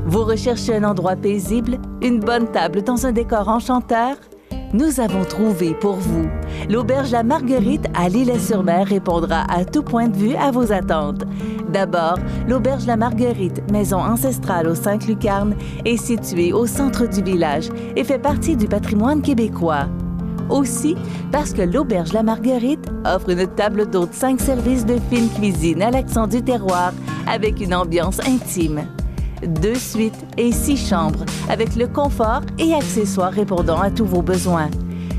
Vous recherchez un endroit paisible, une bonne table dans un décor enchanteur? Nous avons trouvé pour vous. L'auberge La Marguerite à Lillet-sur-Mer répondra à tout point de vue à vos attentes. D'abord, l'auberge La Marguerite, maison ancestrale aux 5 lucarnes, est située au centre du village et fait partie du patrimoine québécois. Aussi, parce que l'auberge La Marguerite offre une table d'hôte 5 services de fine cuisine à l'accent du terroir avec une ambiance intime. 2 suites et 6 chambres avec le confort et accessoires répondant à tous vos besoins.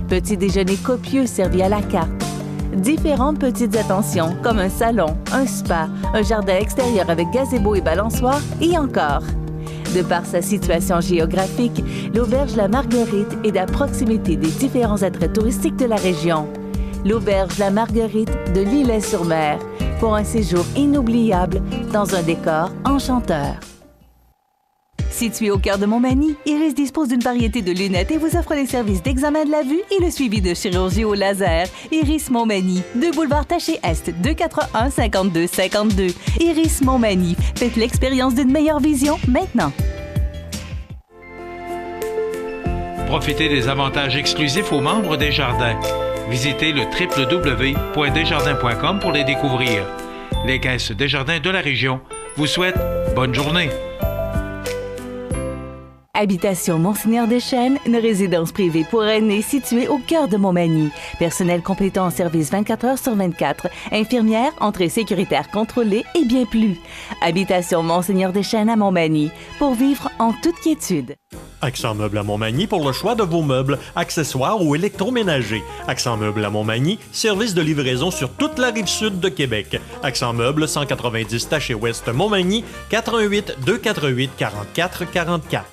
Petit déjeuner copieux servi à la carte. Différentes petites attentions comme un salon, un spa, un jardin extérieur avec gazebo et balançoire et encore. De par sa situation géographique, l'auberge La Marguerite est à proximité des différents attraits touristiques de la région. L'auberge La Marguerite de Lillet-sur-Mer pour un séjour inoubliable dans un décor enchanteur. Situé au cœur de Montmagny, Iris dispose d'une variété de lunettes et vous offre les services d'examen de la vue et le suivi de chirurgie au laser. Iris Montmagny, 2 boulevard Taché Est, 241-5252. Iris Montmagny, faites l'expérience d'une meilleure vision maintenant. Profitez des avantages exclusifs aux membres des Jardins. Visitez le www.desjardins.com pour les découvrir. Les caisses Desjardins de la région vous souhaitent bonne journée. Habitation Monseigneur Deschênes, une résidence privée pour aînés située au cœur de Montmagny. Personnel complétant en service 24 heures sur 24. Infirmière, entrée sécuritaire contrôlée et bien plus. Habitation Monseigneur Deschênes à Montmagny, pour vivre en toute quiétude. Accent Meubles à Montmagny pour le choix de vos meubles, accessoires ou électroménagers. Accent Meubles à Montmagny, service de livraison sur toute la rive-sud de Québec. Accent Meubles, 190 Taché Ouest Montmagny, 88 248 44 44.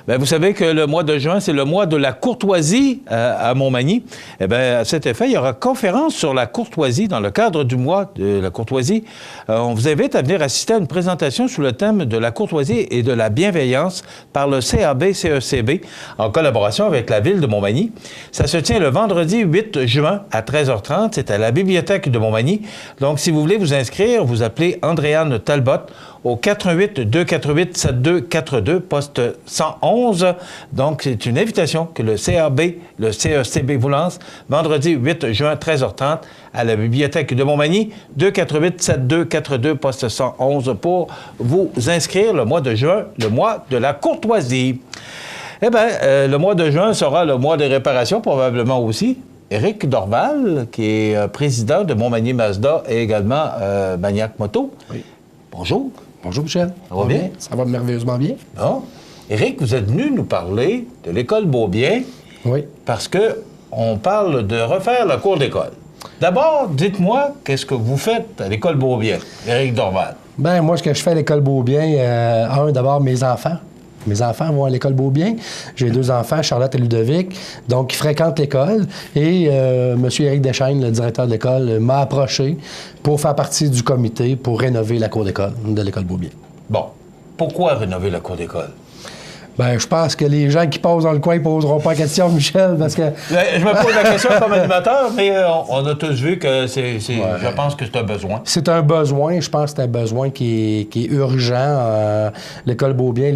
Bien, vous savez que le mois de juin, c'est le mois de la courtoisie à Montmagny. Eh bien, à cet effet, il y aura conférence sur la courtoisie dans le cadre du mois de la courtoisie. On vous invite à venir assister à une présentation sous le thème de la courtoisie et de la bienveillance par le CAB-CECB en collaboration avec la Ville de Montmagny. Ça se tient le vendredi 8 juin à 13h30. C'est à la Bibliothèque de Montmagny. Donc, si vous voulez vous inscrire, vous appelez Andréane Talbot au 418-248-7242, poste 111. Donc, c'est une invitation que le CAB, le CECB vous lance vendredi 8 juin, 13h30, à la Bibliothèque de Montmagny, 248-7242, poste 111, pour vous inscrire le mois de juin, le mois de la courtoisie. Eh bien, le mois de juin sera le mois des réparations, probablement aussi. Éric Dorval, qui est président de Montmagny Mazda et également Maniac Moto. Oui. Bonjour. Bonjour, Michel. Ça va bien? Ça va merveilleusement bien. Bon. Éric, vous êtes venu nous parler de l'École Beaubien. Oui. Parce qu'on parle de refaire la cour d'école. D'abord, dites-moi, qu'est-ce que vous faites à l'École Beaubien, Éric Dorval? Bien, moi, ce que je fais à l'École Beaubien, d'abord, mes enfants. Mes enfants vont à l'École Beaubien. J'ai 2 enfants, Charlotte et Ludovic, donc ils fréquentent l'école. Et M. Éric Deschaines, le directeur de l'école, m'a approché pour faire partie du comité pour rénover la cour d'école de l'École Beaubien. Bon. Pourquoi rénover la cour d'école? Bien, je pense que les gens qui passent dans le coin ne poseront pas la question, Michel, parce que... Je me pose la question comme animateur, mais on a tous vu que je pense que c'est un besoin. C'est un besoin. Je pense que c'est un besoin qui est urgent. L'école Beaubien,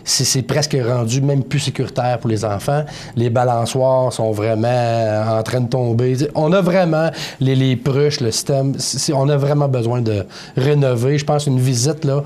c'est presque rendu même plus sécuritaire pour les enfants. Les balançoires sont vraiment en train de tomber. On a vraiment les pruches, le système. On a vraiment besoin de rénover. Je pense qu'une visite là,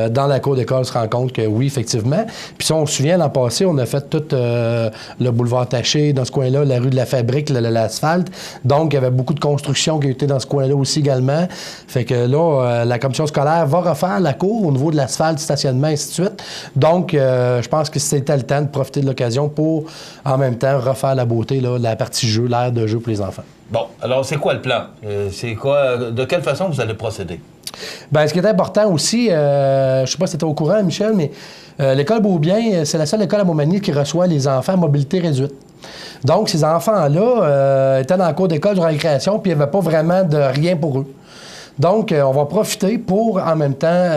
dans la cour d'école se rend compte que oui, effectivement. Puis on se souvient, l'an passé, on a fait tout le boulevard Taché, dans ce coin-là, la rue de la Fabrique, l'asphalte. Donc, il y avait beaucoup de construction qui a été dans ce coin-là aussi également. Fait que là, la commission scolaire va refaire la cour au niveau de l'asphalte, stationnement, et ainsi de suite. Donc, je pense que c'était le temps de profiter de l'occasion pour, en même temps, refaire la beauté, là, la partie jeu, l'aire de jeu pour les enfants. Bon, alors, c'est quoi le plan? De quelle façon vous allez procéder? Bien, ce qui est important aussi, je ne sais pas si tu es au courant, Michel, mais l'école Beaubien, c'est la seule école à Montmagny qui reçoit les enfants à mobilité réduite. Donc, ces enfants-là étaient dans la cour d'école de récréation, puis il n'y avait pas vraiment de rien pour eux. Donc, on va profiter pour, en même temps,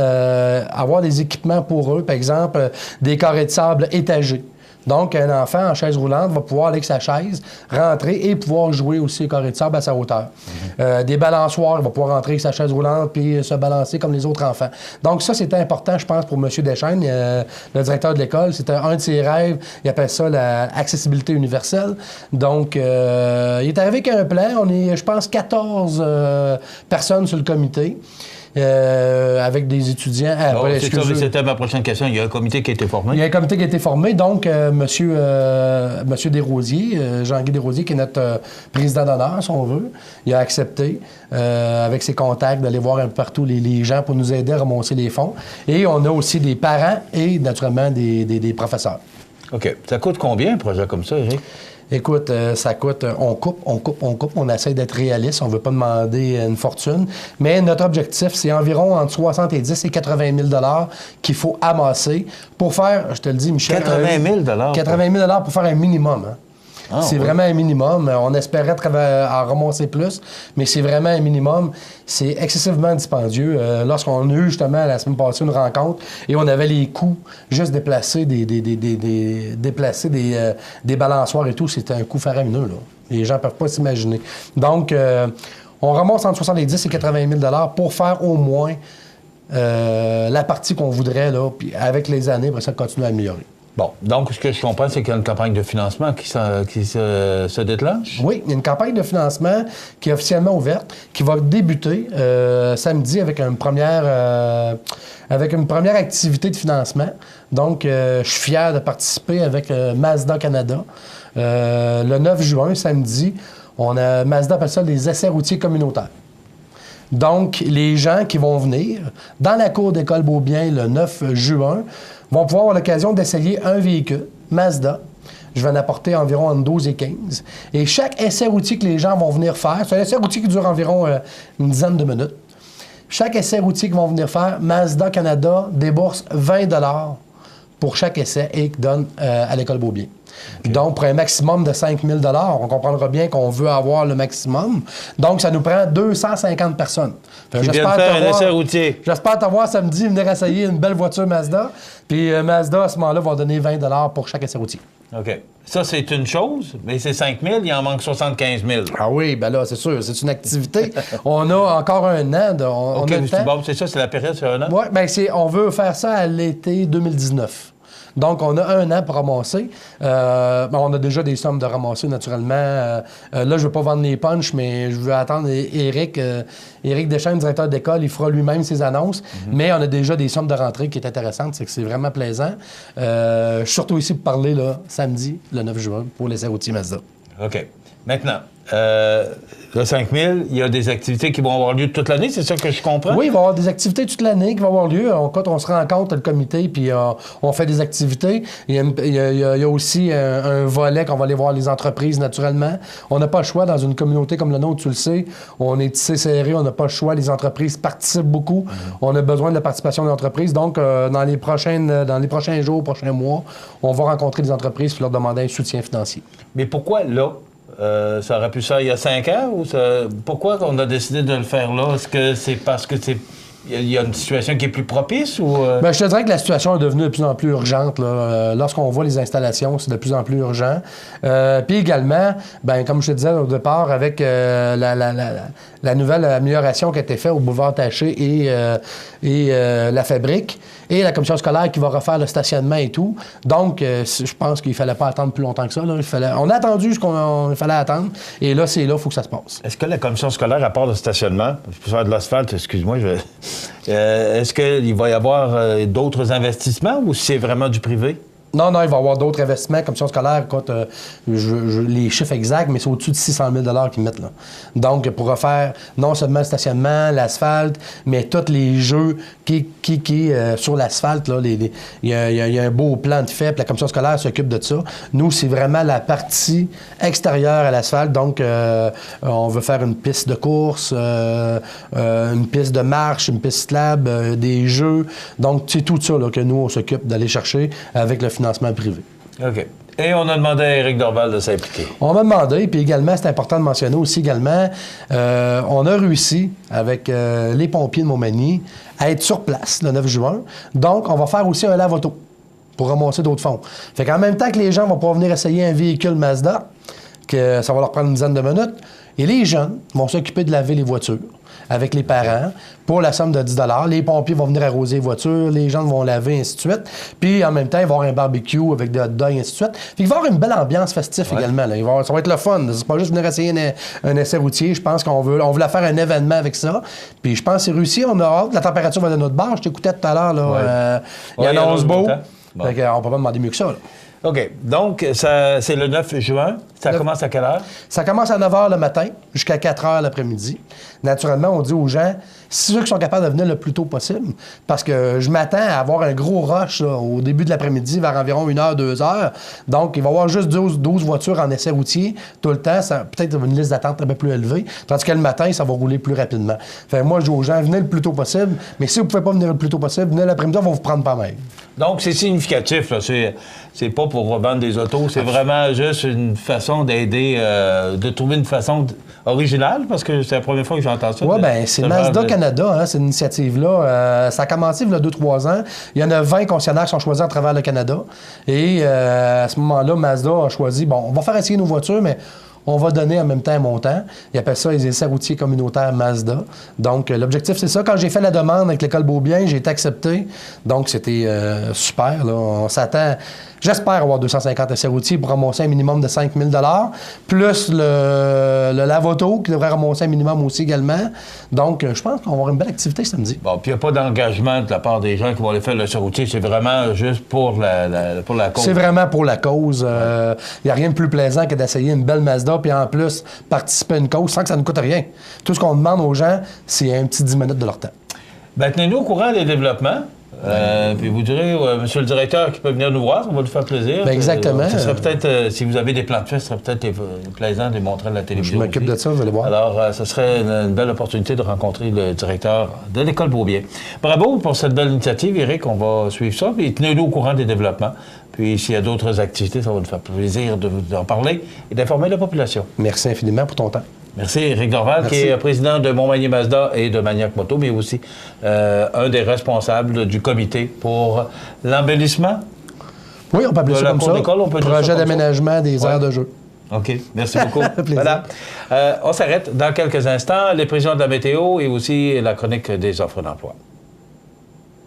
avoir des équipements pour eux, par exemple, des carrés de sable étagés. Donc, un enfant en chaise roulante va pouvoir aller avec sa chaise, rentrer et pouvoir jouer aussi au carré de sable à sa hauteur. Des balançoires, il va pouvoir rentrer avec sa chaise roulante puis se balancer comme les autres enfants. Donc, ça, c'était important, je pense, pour M. Deschaines, le directeur de l'école. C'était un de ses rêves. Il appelle ça l'accessibilité universelle. Donc, il est arrivé avec un plan. On est, je pense, 14 personnes sur le comité. Avec des étudiants. C'était ma prochaine question. Il y a un comité qui a été formé. Il y a un comité qui a été formé. Donc, Monsieur Desrosiers, Jean-Guy Desrosiers, qui est notre président d'honneur, si on veut, il a accepté, avec ses contacts, d'aller voir un peu partout les gens pour nous aider à remonter les fonds. Et on a aussi des parents et, naturellement, des professeurs. OK. Ça coûte combien, un projet comme ça, Éric? Écoute, ça coûte, on coupe. On essaie d'être réaliste. On ne veut pas demander une fortune. Mais notre objectif, c'est environ entre 70 et 80 000 $ qu'il faut amasser pour faire, je te le dis, Michel... 80 000 80 000 $ pour faire un minimum. Hein. C'est vraiment un minimum. On espérait en remonter plus, mais c'est vraiment un minimum. C'est excessivement dispendieux. Lorsqu'on a eu justement la semaine passée une rencontre et on avait les coûts, juste déplacer des balançoires et tout, c'était un coût faramineux. Là. Les gens ne peuvent pas s'imaginer. Donc, on remonte entre 70 et 80 000 $ pour faire au moins la partie qu'on voudrait, là, puis avec les années, après ça continue à améliorer. Bon, donc ce que je comprends, c'est qu'il y a une campagne de financement qui se déclenche? Oui, il y a une campagne de financement qui est officiellement ouverte, qui va débuter samedi avec une première activité de financement. Donc, je suis fier de participer avec Mazda Canada. Le 9 juin, samedi, Mazda appelle ça des essais routiers communautaires. Donc, les gens qui vont venir dans la cour d'école Beaubien le 9 juin vont pouvoir avoir l'occasion d'essayer un véhicule, Mazda. Je vais en apporter environ entre 12 et 15. Et chaque essai routier que les gens vont venir faire, c'est un essai routier qui dure environ une dizaine de minutes. Chaque essai routier qu'ils vont venir faire, Mazda Canada débourse 20 $ pour chaque essai et qui donnent à l'École Beaubien. Okay. Donc, pour un maximum de 5 000 $, on comprendra bien qu'on veut avoir le maximum. Donc, ça nous prend 250 personnes. J'espère faire un essai routier. J'espère t'avoir samedi, venir essayer une belle voiture Mazda. Puis Mazda, à ce moment-là, va donner 20 $ pour chaque essai routier. OK. Ça, c'est une chose, mais c'est 5 000, il en manque 75 000. Ah oui, bien là, c'est sûr, c'est une activité. On a encore un an. On a le temps. Bon, c'est ça, c'est la période, c'est un an? Oui, bien, on veut faire ça à l'été 2019. Donc, on a un an pour ramasser. On a déjà des sommes de ramasser, naturellement. Là, je ne veux pas vendre les punchs, mais je veux attendre Éric Deschênes, directeur d'école, il fera lui-même ses annonces. Mais on a déjà des sommes de rentrée qui est intéressantes. C'est que c'est vraiment plaisant. Je suis surtout ici pour parler là, samedi, le 9 juin, pour l'essai routier Mazda. OK. Maintenant, le 5 000, il y a des activités qui vont avoir lieu toute l'année, c'est ça que je comprends? Oui, il va y avoir des activités toute l'année qui vont avoir lieu. Quand on se rencontre, le comité, puis on fait des activités. Il y a aussi un volet qu'on va aller voir les entreprises, naturellement. On n'a pas le choix dans une communauté comme la nôtre, tu le sais. On est tissé serré, on n'a pas le choix. Les entreprises participent beaucoup. On a besoin de la participation des entreprises. Donc, dans les prochains jours, prochains mois, on va rencontrer des entreprises et leur demander un soutien financier. Mais pourquoi là? Ça aurait pu ça il y a 5 ans? Ou pourquoi on a décidé de le faire là? Est-ce que c'est parce que il y a une situation qui est plus propice? Ou Bien, je te dirais que la situation est devenue de plus en plus urgente. Lorsqu'on voit les installations, c'est de plus en plus urgent. Puis également, bien, comme je te disais au départ, avec la nouvelle amélioration qui a été faite au boulevard Taché et la fabrique, et la commission scolaire qui va refaire le stationnement et tout. Donc, je pense qu'il ne fallait pas attendre plus longtemps que ça. On a attendu ce qu'il fallait attendre. Et là, c'est là, il faut que ça se passe. Est-ce que la commission scolaire, à part le stationnement, pour faire de l'asphalte, excuse-moi, est-ce qu'il va y avoir d'autres investissements ou c'est vraiment du privé? Non, il va y avoir d'autres investissements. Commission scolaire, écoute, les chiffres exacts, mais c'est au-dessus de 600 000 $ qu'ils mettent là. Donc, pour refaire non seulement le stationnement, l'asphalte, mais tous les jeux qui sur l'asphalte, là, il y a un beau plan de fait, puis la commission scolaire s'occupe de ça. Nous, c'est vraiment la partie extérieure à l'asphalte. Donc, on veut faire une piste de course, une piste de marche, une piste slab, des jeux. Donc, c'est tout ça là, que nous, on s'occupe d'aller chercher avec le financement privé. OK. Et on a demandé à Éric Dorval de s'impliquer. On m'a demandé, puis également, c'est important de mentionner aussi également, on a réussi avec les pompiers de Montmagny à être sur place le 9 juin. Donc, on va faire aussi un lave-auto pour ramasser d'autres fonds. Fait qu'en même temps que les gens vont pouvoir venir essayer un véhicule Mazda, que ça va leur prendre une dizaine de minutes, et les jeunes vont s'occuper de laver les voitures avec les parents pour la somme de 10 $. Les pompiers vont venir arroser les voitures, les gens vont laver, ainsi de suite. Puis, en même temps, il va y avoir un barbecue avec des hot dogs, ainsi de suite. Puis, il va y avoir une belle ambiance festive également. Là. Ça va être le fun. C'est pas juste venir essayer un essai routier. Je pense qu'on voulait faire un événement avec ça. Puis, je pense que c'est réussi. On a hâte. La température va de notre bar. Je t'écoutais tout à l'heure. Là, il annonce beau. Bon. Fait qu'on peut pas demander mieux que ça. Là. OK. Donc, c'est le 9 juin. Ça commence à quelle heure? Ça commence à 9 h le matin jusqu'à 4 h l'après-midi. Naturellement, on dit aux gens, ceux qui sont capables de venir le plus tôt possible, parce que je m'attends à avoir un gros rush là, au début de l'après-midi, vers environ 1 h, 2 h. Donc, il va y avoir juste 12 voitures en essai routier tout le temps. Peut-être une liste d'attente un peu plus élevée. Tandis que le matin, ça va rouler plus rapidement. Fait moi, je dis aux gens, venez le plus tôt possible. Mais si vous ne pouvez pas venir le plus tôt possible, venez l'après-midi, on va vous prendre pas mal. Donc, c'est significatif. Là. C'est pas pour revendre des autos. C'est vraiment juste une façon d'aider, de trouver une façon originale, parce que c'est la première fois que j'entends ça. Oui, bien, c'est Mazda Canada, hein, cette initiative-là. Ça a commencé il y a 2-3 ans. Il y en a 20 concessionnaires qui sont choisis à travers le Canada. Et à ce moment-là, Mazda a choisi, bon, on va faire essayer nos voitures, mais on va donner en même temps un montant. Ils appellent ça les essais routiers communautaires Mazda. Donc, l'objectif, c'est ça. Quand j'ai fait la demande avec l'École Beaubien, j'ai été accepté. Donc, c'était super. Là. On s'attend... J'espère avoir 250 essais routiers pour ramasser un minimum de 5 000 $, plus le lave-auto qui devrait ramasser un minimum aussi également. Donc, je pense qu'on va avoir une belle activité samedi. Bon, puis il n'y a pas d'engagement de la part des gens qui vont aller faire l'essai routier. C'est vraiment juste pour la cause. C'est vraiment pour la cause. Il n'y a rien de plus plaisant que d'essayer une belle Mazda puis en plus participer à une cause sans que ça ne coûte rien. Tout ce qu'on demande aux gens, c'est un petit 10 minutes de leur temps. Bien, tenez-nous au courant des développements. Puis vous direz, monsieur le directeur, qui peut venir nous voir, ça va nous faire plaisir. Ben exactement. Ce serait peut-être, si vous avez des plans de fait, ce serait peut-être plaisant de les montrer à la télévision. Je m'occupe de ça, vous allez voir. Alors, ce serait une belle opportunité de rencontrer le directeur de l'École Beaubien. Bravo pour cette belle initiative, Éric. On va suivre ça. Puis tenez-nous au courant des développements. Puis s'il y a d'autres activités, ça va nous faire plaisir d'en parler et d'informer la population. Merci infiniment pour ton temps. Merci, Éric Dorval, qui est président de Montmagny Mazda et de Maniac Moto, mais aussi un des responsables du comité pour l'embellissement. Oui, on peut appeler ça comme ça. Projet d'aménagement des aires de jeu. OK, merci beaucoup. Voilà. On s'arrête dans quelques instants. Les prévisions de la météo et aussi la chronique des offres d'emploi.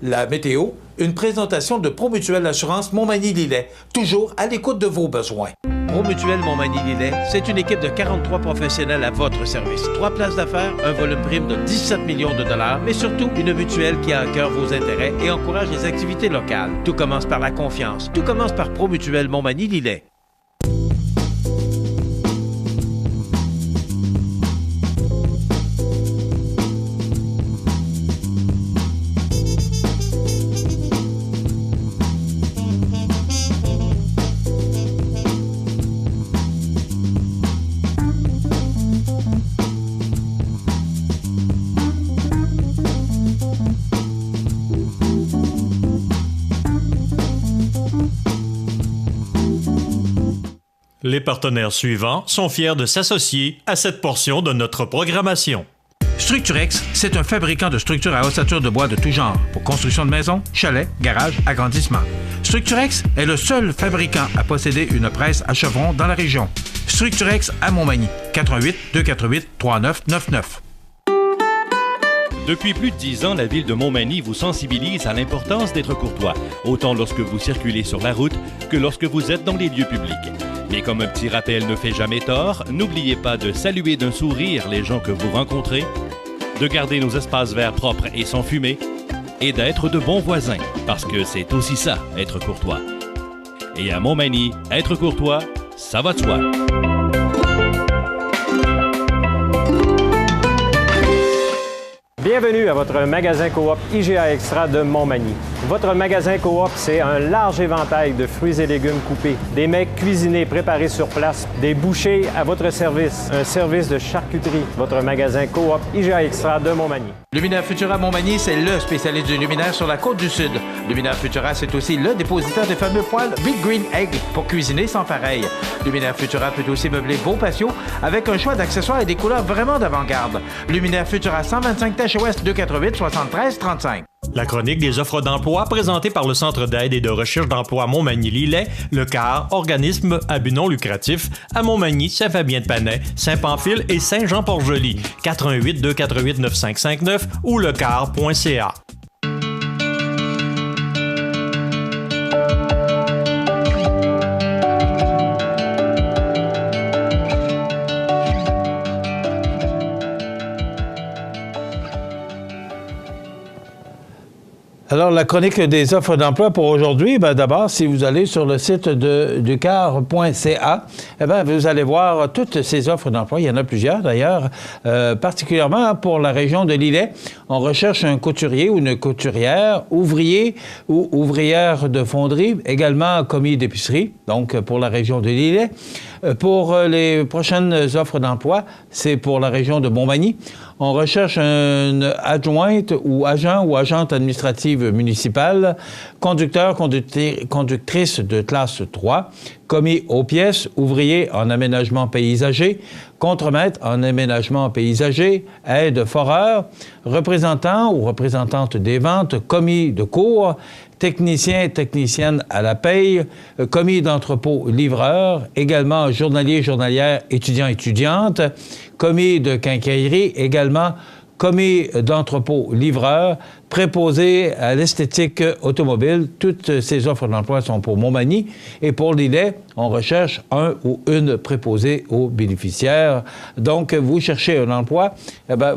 La météo, une présentation de Promutuelle Assurance Montmagny-Lillet, toujours à l'écoute de vos besoins. Promutuelle Montmagny-Lillet, c'est une équipe de 43 professionnels à votre service. 3 places d'affaires, un volume prime de 17 millions de dollars, mais surtout une mutuelle qui a à cœur vos intérêts et encourage les activités locales. Tout commence par la confiance. Tout commence par Promutuelle Montmagny-Lillet. Les partenaires suivants sont fiers de s'associer à cette portion de notre programmation. Structurex, c'est un fabricant de structures à ossature de bois de tout genre pour construction de maisons, chalets, garages, agrandissements. Structurex est le seul fabricant à posséder une presse à chevrons dans la région. Structurex à Montmagny, 88 248 3999. Depuis plus de 10 ans, la Ville de Montmagny vous sensibilise à l'importance d'être courtois, autant lorsque vous circulez sur la route que lorsque vous êtes dans les lieux publics. Mais comme un petit rappel ne fait jamais tort, n'oubliez pas de saluer d'un sourire les gens que vous rencontrez, de garder nos espaces verts propres et sans fumée, et d'être de bons voisins, parce que c'est aussi ça, être courtois. Et à Montmagny, être courtois, ça va de soi. Bienvenue à votre magasin Coop IGA Extra de Montmagny. Votre magasin Coop, c'est un large éventail de fruits et légumes coupés, des mets cuisinés préparés sur place, des bouchées à votre service, un service de charcuterie. Votre magasin Coop IGA Extra de Montmagny. Luminaire Futura Montmagny, c'est le spécialiste du luminaire sur la côte du Sud. Luminaire Futura, c'est aussi le dépositaire des fameux poêles Big Green Egg pour cuisiner sans pareil. Luminaire Futura peut aussi meubler vos patios avec un choix d'accessoires et des couleurs vraiment d'avant-garde. Luminaire Futura, 125 Tache Ouest, 248 73 35. La chronique des offres d'emploi présentée par le Centre d'aide et de recherche d'emploi Montmagny-Lillet, le CAR, organisme à but non lucratif, à Montmagny, Saint-Fabien-de-Panay, Saint-Pamphile et Saint-Jean-Port-Joli, 418 248 9559 ou lecar.ca. Alors, la chronique des offres d'emploi pour aujourd'hui, d'abord, si vous allez sur le site du car.ca, vous allez voir toutes ces offres d'emploi. Il y en a plusieurs, d'ailleurs, particulièrement pour la région de Lillet. On recherche un couturier ou une couturière, ouvrier ou ouvrière de fonderie, également commis d'épicerie, donc pour la région de Lillet. Pour les prochaines offres d'emploi, c'est pour la région de Montmagny. On recherche une adjointe ou agent ou agente administrative municipale, conducteur, conductrice de classe 3, commis aux pièces, ouvrier en aménagement paysager, contremaître en aménagement paysager, aide-foreur, représentant ou représentante des ventes, commis de cours, technicien, technicienne à la paye, commis d'entrepôt livreur, également journalier, journalière, étudiant, étudiante, commis de quincaillerie, également commis d'entrepôt livreur, préposé à l'esthétique automobile. Toutes ces offres d'emploi sont pour Montmagny. Et pour Lillet, on recherche un ou une préposée aux bénéficiaires. Donc, vous cherchez un emploi,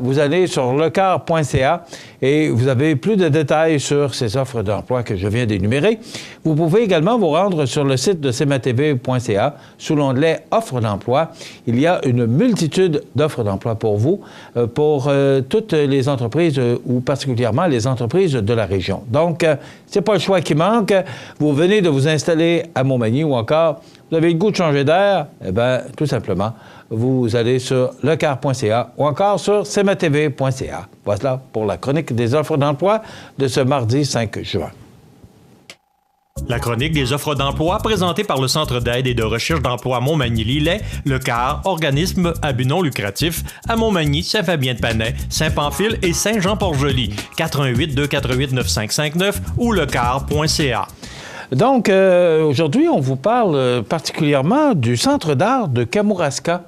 vous allez sur lecar.ca et vous avez plus de détails sur ces offres d'emploi que je viens d'énumérer. Vous pouvez également vous rendre sur le site de cmatv.ca sous l'onglet « Offres d'emploi ». Il y a une multitude d'offres d'emploi pour vous, pour toutes les entreprises ou particulièrement les des entreprises de la région. Donc, c'est pas le choix qui manque. Vous venez de vous installer à Montmagny ou encore vous avez le goût de changer d'air, eh bien, tout simplement, vous allez sur lecar.ca ou encore sur cmatv.ca. Voilà pour la chronique des offres d'emploi de ce mardi 5 juin. La chronique des offres d'emploi présentée par le Centre d'aide et de recherche d'emploi Montmagny-Lillet, le CAR, organisme à but non lucratif, à Montmagny, Saint-Fabien-de-Panay, Saint-Pamphile et Saint-Jean-Port-Joli. 418-248-9559 ou lecar.ca. Donc, aujourd'hui, on vous parle particulièrement du Centre d'art de Kamouraska.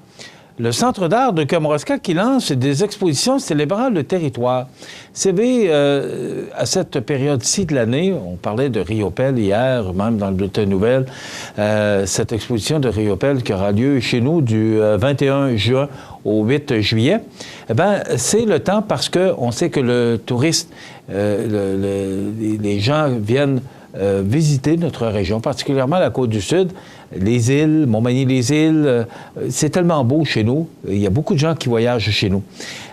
Le Centre d'art de Kamouraska qui lance des expositions célébrant le territoire. Vous savez, à cette période-ci de l'année, on parlait de Riopelle hier, même dans le bulletin nouvelle, cette exposition de Riopelle qui aura lieu chez nous du 21 juin au 8 juillet, eh bien, c'est le temps parce qu'on sait que le touriste, les gens viennent visiter notre région, particulièrement la Côte-du-Sud, les îles, Montmagny-les-Îles. C'est tellement beau chez nous. Il y a beaucoup de gens qui voyagent chez nous.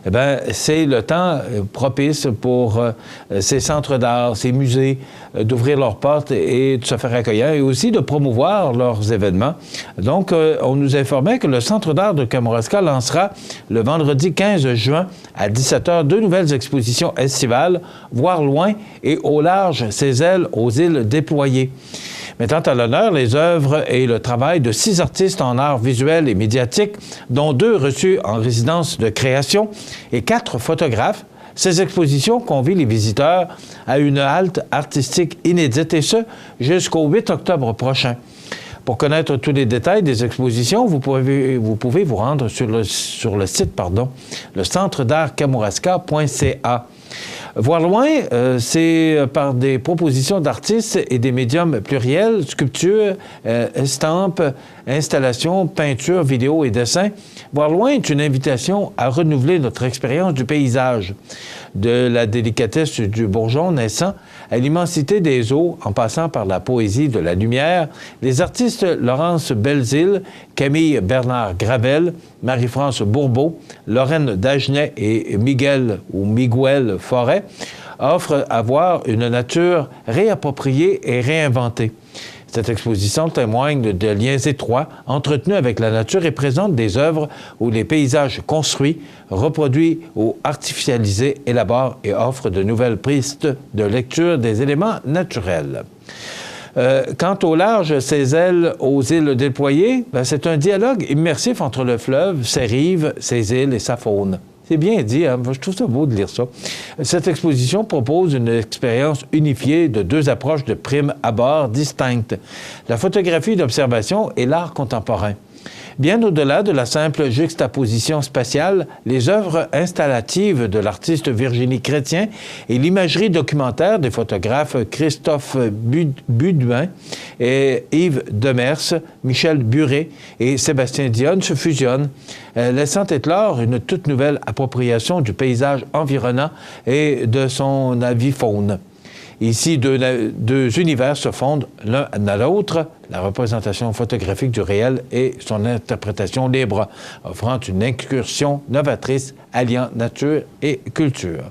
Eh bien, c'est le temps propice pour ces centres d'art, ces musées, d'ouvrir leurs portes et de se faire accueillir et aussi de promouvoir leurs événements. Donc, on nous informait que le Centre d'art de Kamouraska lancera le vendredi 15 juin à 17h 2 nouvelles expositions estivales, Voir loin et au large ses ailes aux îles déployées, mettant à l'honneur les œuvres et le travail de 6 artistes en art visuel et médiatique, dont 2 reçus en résidence de création et 4 photographes. Ces expositions convient les visiteurs à une halte artistique inédite, et ce, jusqu'au 8 octobre prochain. Pour connaître tous les détails des expositions, vous pouvez vous rendre sur le site, le centre-d'art-kamouraska.ca. Voir loin, c'est par des propositions d'artistes et des médiums pluriels, sculptures, estampes, installations, peintures, vidéos et dessins. Voir loin est une invitation à renouveler notre expérience du paysage, de la délicatesse du bourgeon naissant à l'immensité des eaux, en passant par la poésie de la lumière. Les artistes Laurence Belzile, Camille Bernard Gravel, Marie-France Bourbeau, Lorraine Dagenet et Miguel Forêt offrent à voir une nature réappropriée et réinventée. Cette exposition témoigne de liens étroits entretenus avec la nature et présente des œuvres où les paysages construits, reproduits ou artificialisés élaborent et offrent de nouvelles pistes de lecture des éléments naturels. Quant au large, ses ailes aux îles déployées, c'est un dialogue immersif entre le fleuve, ses rives, ses îles et sa faune. C'est bien dit, hein? Je trouve ça beau de lire ça. Cette exposition propose une expérience unifiée de 2 approches de prime abord distinctes, la photographie d'observation et l'art contemporain. Bien au-delà de la simple juxtaposition spatiale, les œuvres installatives de l'artiste Virginie Chrétien et l'imagerie documentaire des photographes Christophe Buduin et Yves Demers, Michel Buret et Sébastien Dionne se fusionnent, laissant éclore une toute nouvelle appropriation du paysage environnant et de son avifaune. Ici, deux univers se fondent l'un à l'autre, la représentation photographique du réel et son interprétation libre, offrant une incursion novatrice alliant nature et culture.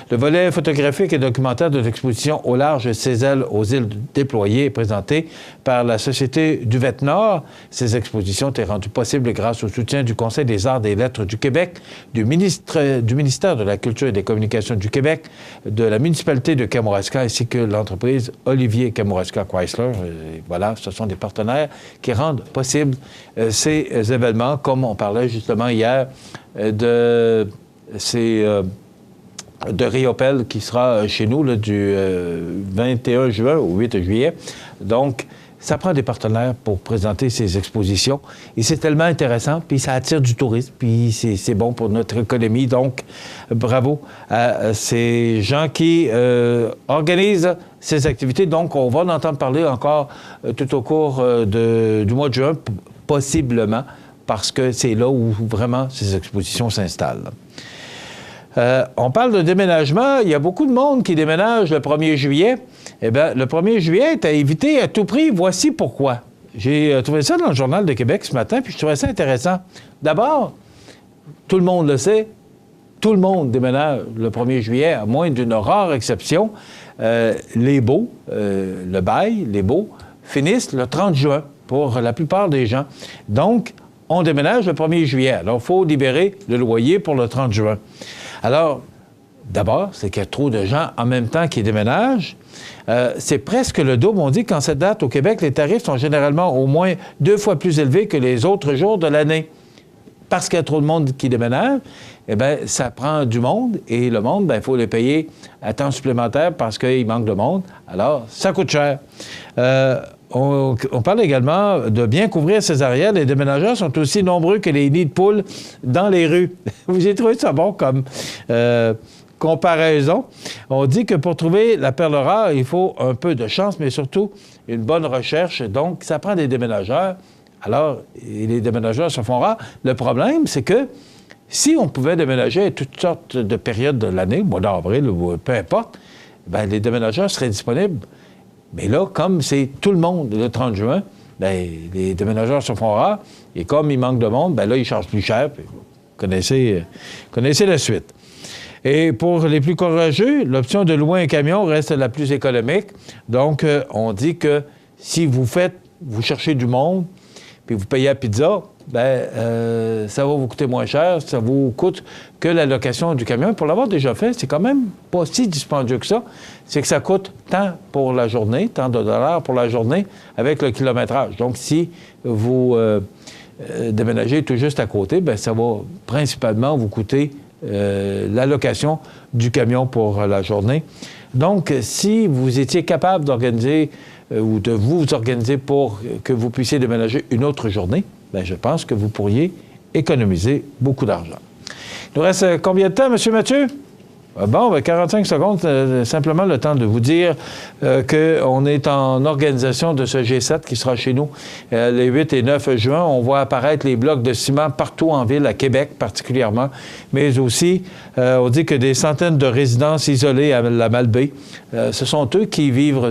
Le volet photographique et documentaire de l'exposition Au large ses ailes aux îles déployées est présenté par la Société du Vêt-Nord. Ces expositions étaient rendues possibles grâce au soutien du Conseil des arts et des lettres du Québec, du ministère de la Culture et des Communications du Québec, de la municipalité de Kamouraska ainsi que l'entreprise Olivier Kamouraska Chrysler. Et voilà, ce sont des partenaires qui rendent possible ces événements, comme on parlait justement hier de Riopelle qui sera chez nous là, du 21 juin au 8 juillet. Donc, ça prend des partenaires pour présenter ces expositions. Et c'est tellement intéressant, puis ça attire du tourisme, puis c'est bon pour notre économie. Donc, bravo à ces gens qui organisent ces activités. Donc, on va en entendre parler encore tout au cours du mois de juin, possiblement, parce que c'est là où vraiment ces expositions s'installent. On parle de déménagement. Il y a beaucoup de monde qui déménage le 1er juillet. Eh bien, le 1er juillet est à éviter à tout prix. Voici pourquoi. J'ai trouvé ça dans le Journal de Québec ce matin, puis je trouvais ça intéressant. D'abord, tout le monde le sait, tout le monde déménage le 1er juillet, à moins d'une rare exception. Les baux, le bail, les baux, finissent le 30 juin pour la plupart des gens. Donc, on déménage le 1er juillet. Alors, il faut libérer le loyer pour le 30 juin. Alors, d'abord, c'est qu'il y a trop de gens en même temps qui déménagent. C'est presque le double. On dit qu'en cette date, au Québec, les tarifs sont généralement au moins 2 fois plus élevés que les autres jours de l'année. Parce qu'il y a trop de monde qui déménage, eh bien, ça prend du monde. Et le monde, il faut les payer à temps supplémentaire parce qu'il manque de monde. Alors, ça coûte cher. On parle également de bien couvrir ses arrières. Les déménageurs sont aussi nombreux que les nids de poules dans les rues. Vous avez trouvé ça bon comme comparaison? On dit que pour trouver la perle rare, il faut un peu de chance, mais surtout une bonne recherche. Donc, ça prend des déménageurs. Alors, les déménageurs se font rares. Le problème, c'est que si on pouvait déménager à toutes sortes de périodes de l'année, mois d'avril ou peu importe, bien, les déménageurs seraient disponibles. Mais là, comme c'est tout le monde le 30 juin, bien, les déménageurs se font rares. Et comme il manque de monde, bien là, ils chargent plus cher. Puis vous connaissez la suite. Et pour les plus courageux, l'option de louer un camion reste la plus économique. Donc, on dit que si vous cherchez du monde, puis vous payez la pizza, bien, ça va vous coûter moins cher, ça vous coûte que la location du camion. Pour l'avoir déjà fait, c'est quand même pas si dispendieux que ça. C'est que ça coûte tant pour la journée, tant de dollars pour la journée, avec le kilométrage. Donc, si vous déménagez tout juste à côté, bien, ça va principalement vous coûter la location du camion pour la journée. Donc, si vous étiez capable d'organiser ou de vous organiser pour que vous puissiez déménager une autre journée, bien, je pense que vous pourriez économiser beaucoup d'argent. Il nous reste combien de temps, M. Mathieu? Bon, bien, 45 secondes, simplement le temps de vous dire qu'on est en organisation de ce G7 qui sera chez nous les 8 et 9 juin. On voit apparaître les blocs de ciment partout en ville, à Québec particulièrement, mais aussi, on dit que des centaines de résidences isolées à la Malbaie. Ce sont eux qui vivent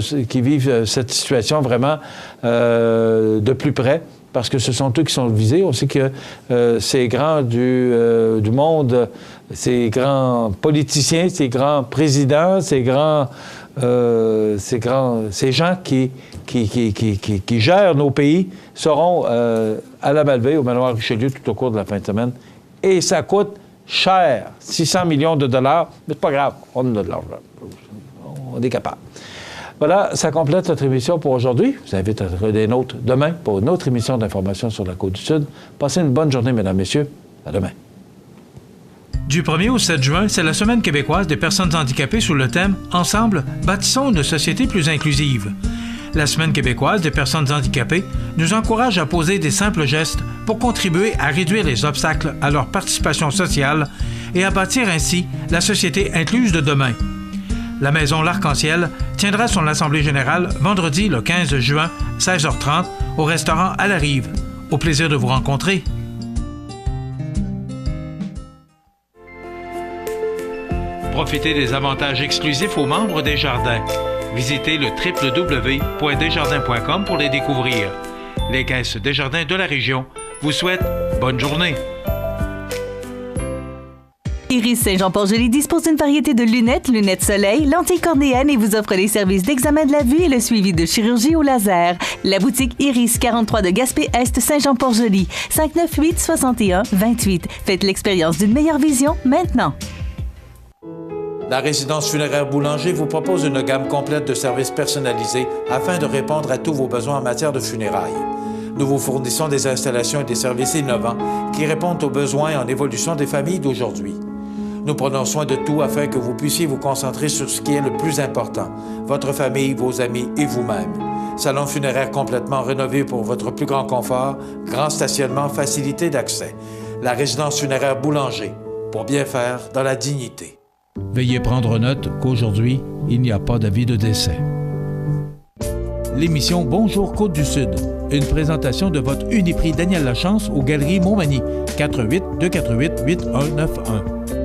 cette situation vraiment de plus près, parce que ce sont eux qui sont visés. On sait que ces grands du monde, ces grands politiciens, ces grands présidents, ces gens qui gèrent nos pays seront à la Malbaie, au manoir Richelieu, tout au cours de la fin de semaine. Et ça coûte cher, 600 millions de dollars, mais c'est pas grave, on a de l'argent. On est capable. Voilà, ça complète notre émission pour aujourd'hui. Je vous invite à retrouver des nôtres demain pour une autre émission d'information sur la Côte-du-Sud. Passez une bonne journée, mesdames, messieurs. À demain. Du 1er au 7 juin, c'est la Semaine québécoise des personnes handicapées sous le thème « Ensemble, bâtissons une société plus inclusive ». La Semaine québécoise des personnes handicapées nous encourage à poser des simples gestes pour contribuer à réduire les obstacles à leur participation sociale et à bâtir ainsi la société incluse de demain. La Maison L'Arc-en-Ciel tiendra son assemblée générale vendredi le 15 juin, 16h30, au restaurant à la Rive. Au plaisir de vous rencontrer. Profitez des avantages exclusifs aux membres des Jardins. Visitez le www.desjardins.com pour les découvrir. Les caisses Desjardins de la région vous souhaitent bonne journée. Iris Saint-Jean-Port-Joli dispose d'une variété de lunettes soleil, lentilles cornéennes et vous offre les services d'examen de la vue et le suivi de chirurgie au laser. La boutique Iris, 43 de Gaspé-Est, Saint-Jean-Port-Joli, 598-61-28. Faites l'expérience d'une meilleure vision maintenant. La résidence funéraire Boulanger vous propose une gamme complète de services personnalisés afin de répondre à tous vos besoins en matière de funérailles. Nous vous fournissons des installations et des services innovants qui répondent aux besoins en évolution des familles d'aujourd'hui. Nous prenons soin de tout afin que vous puissiez vous concentrer sur ce qui est le plus important, votre famille, vos amis et vous-même. Salon funéraire complètement rénové pour votre plus grand confort, grand stationnement, facilité d'accès. La résidence funéraire Boulanger, pour bien faire dans la dignité. Veuillez prendre note qu'aujourd'hui, il n'y a pas d'avis de décès. L'émission Bonjour Côte-du-Sud, une présentation de votre Uniprix Daniel Lachance aux Galeries Montmagny, 418-248-8191.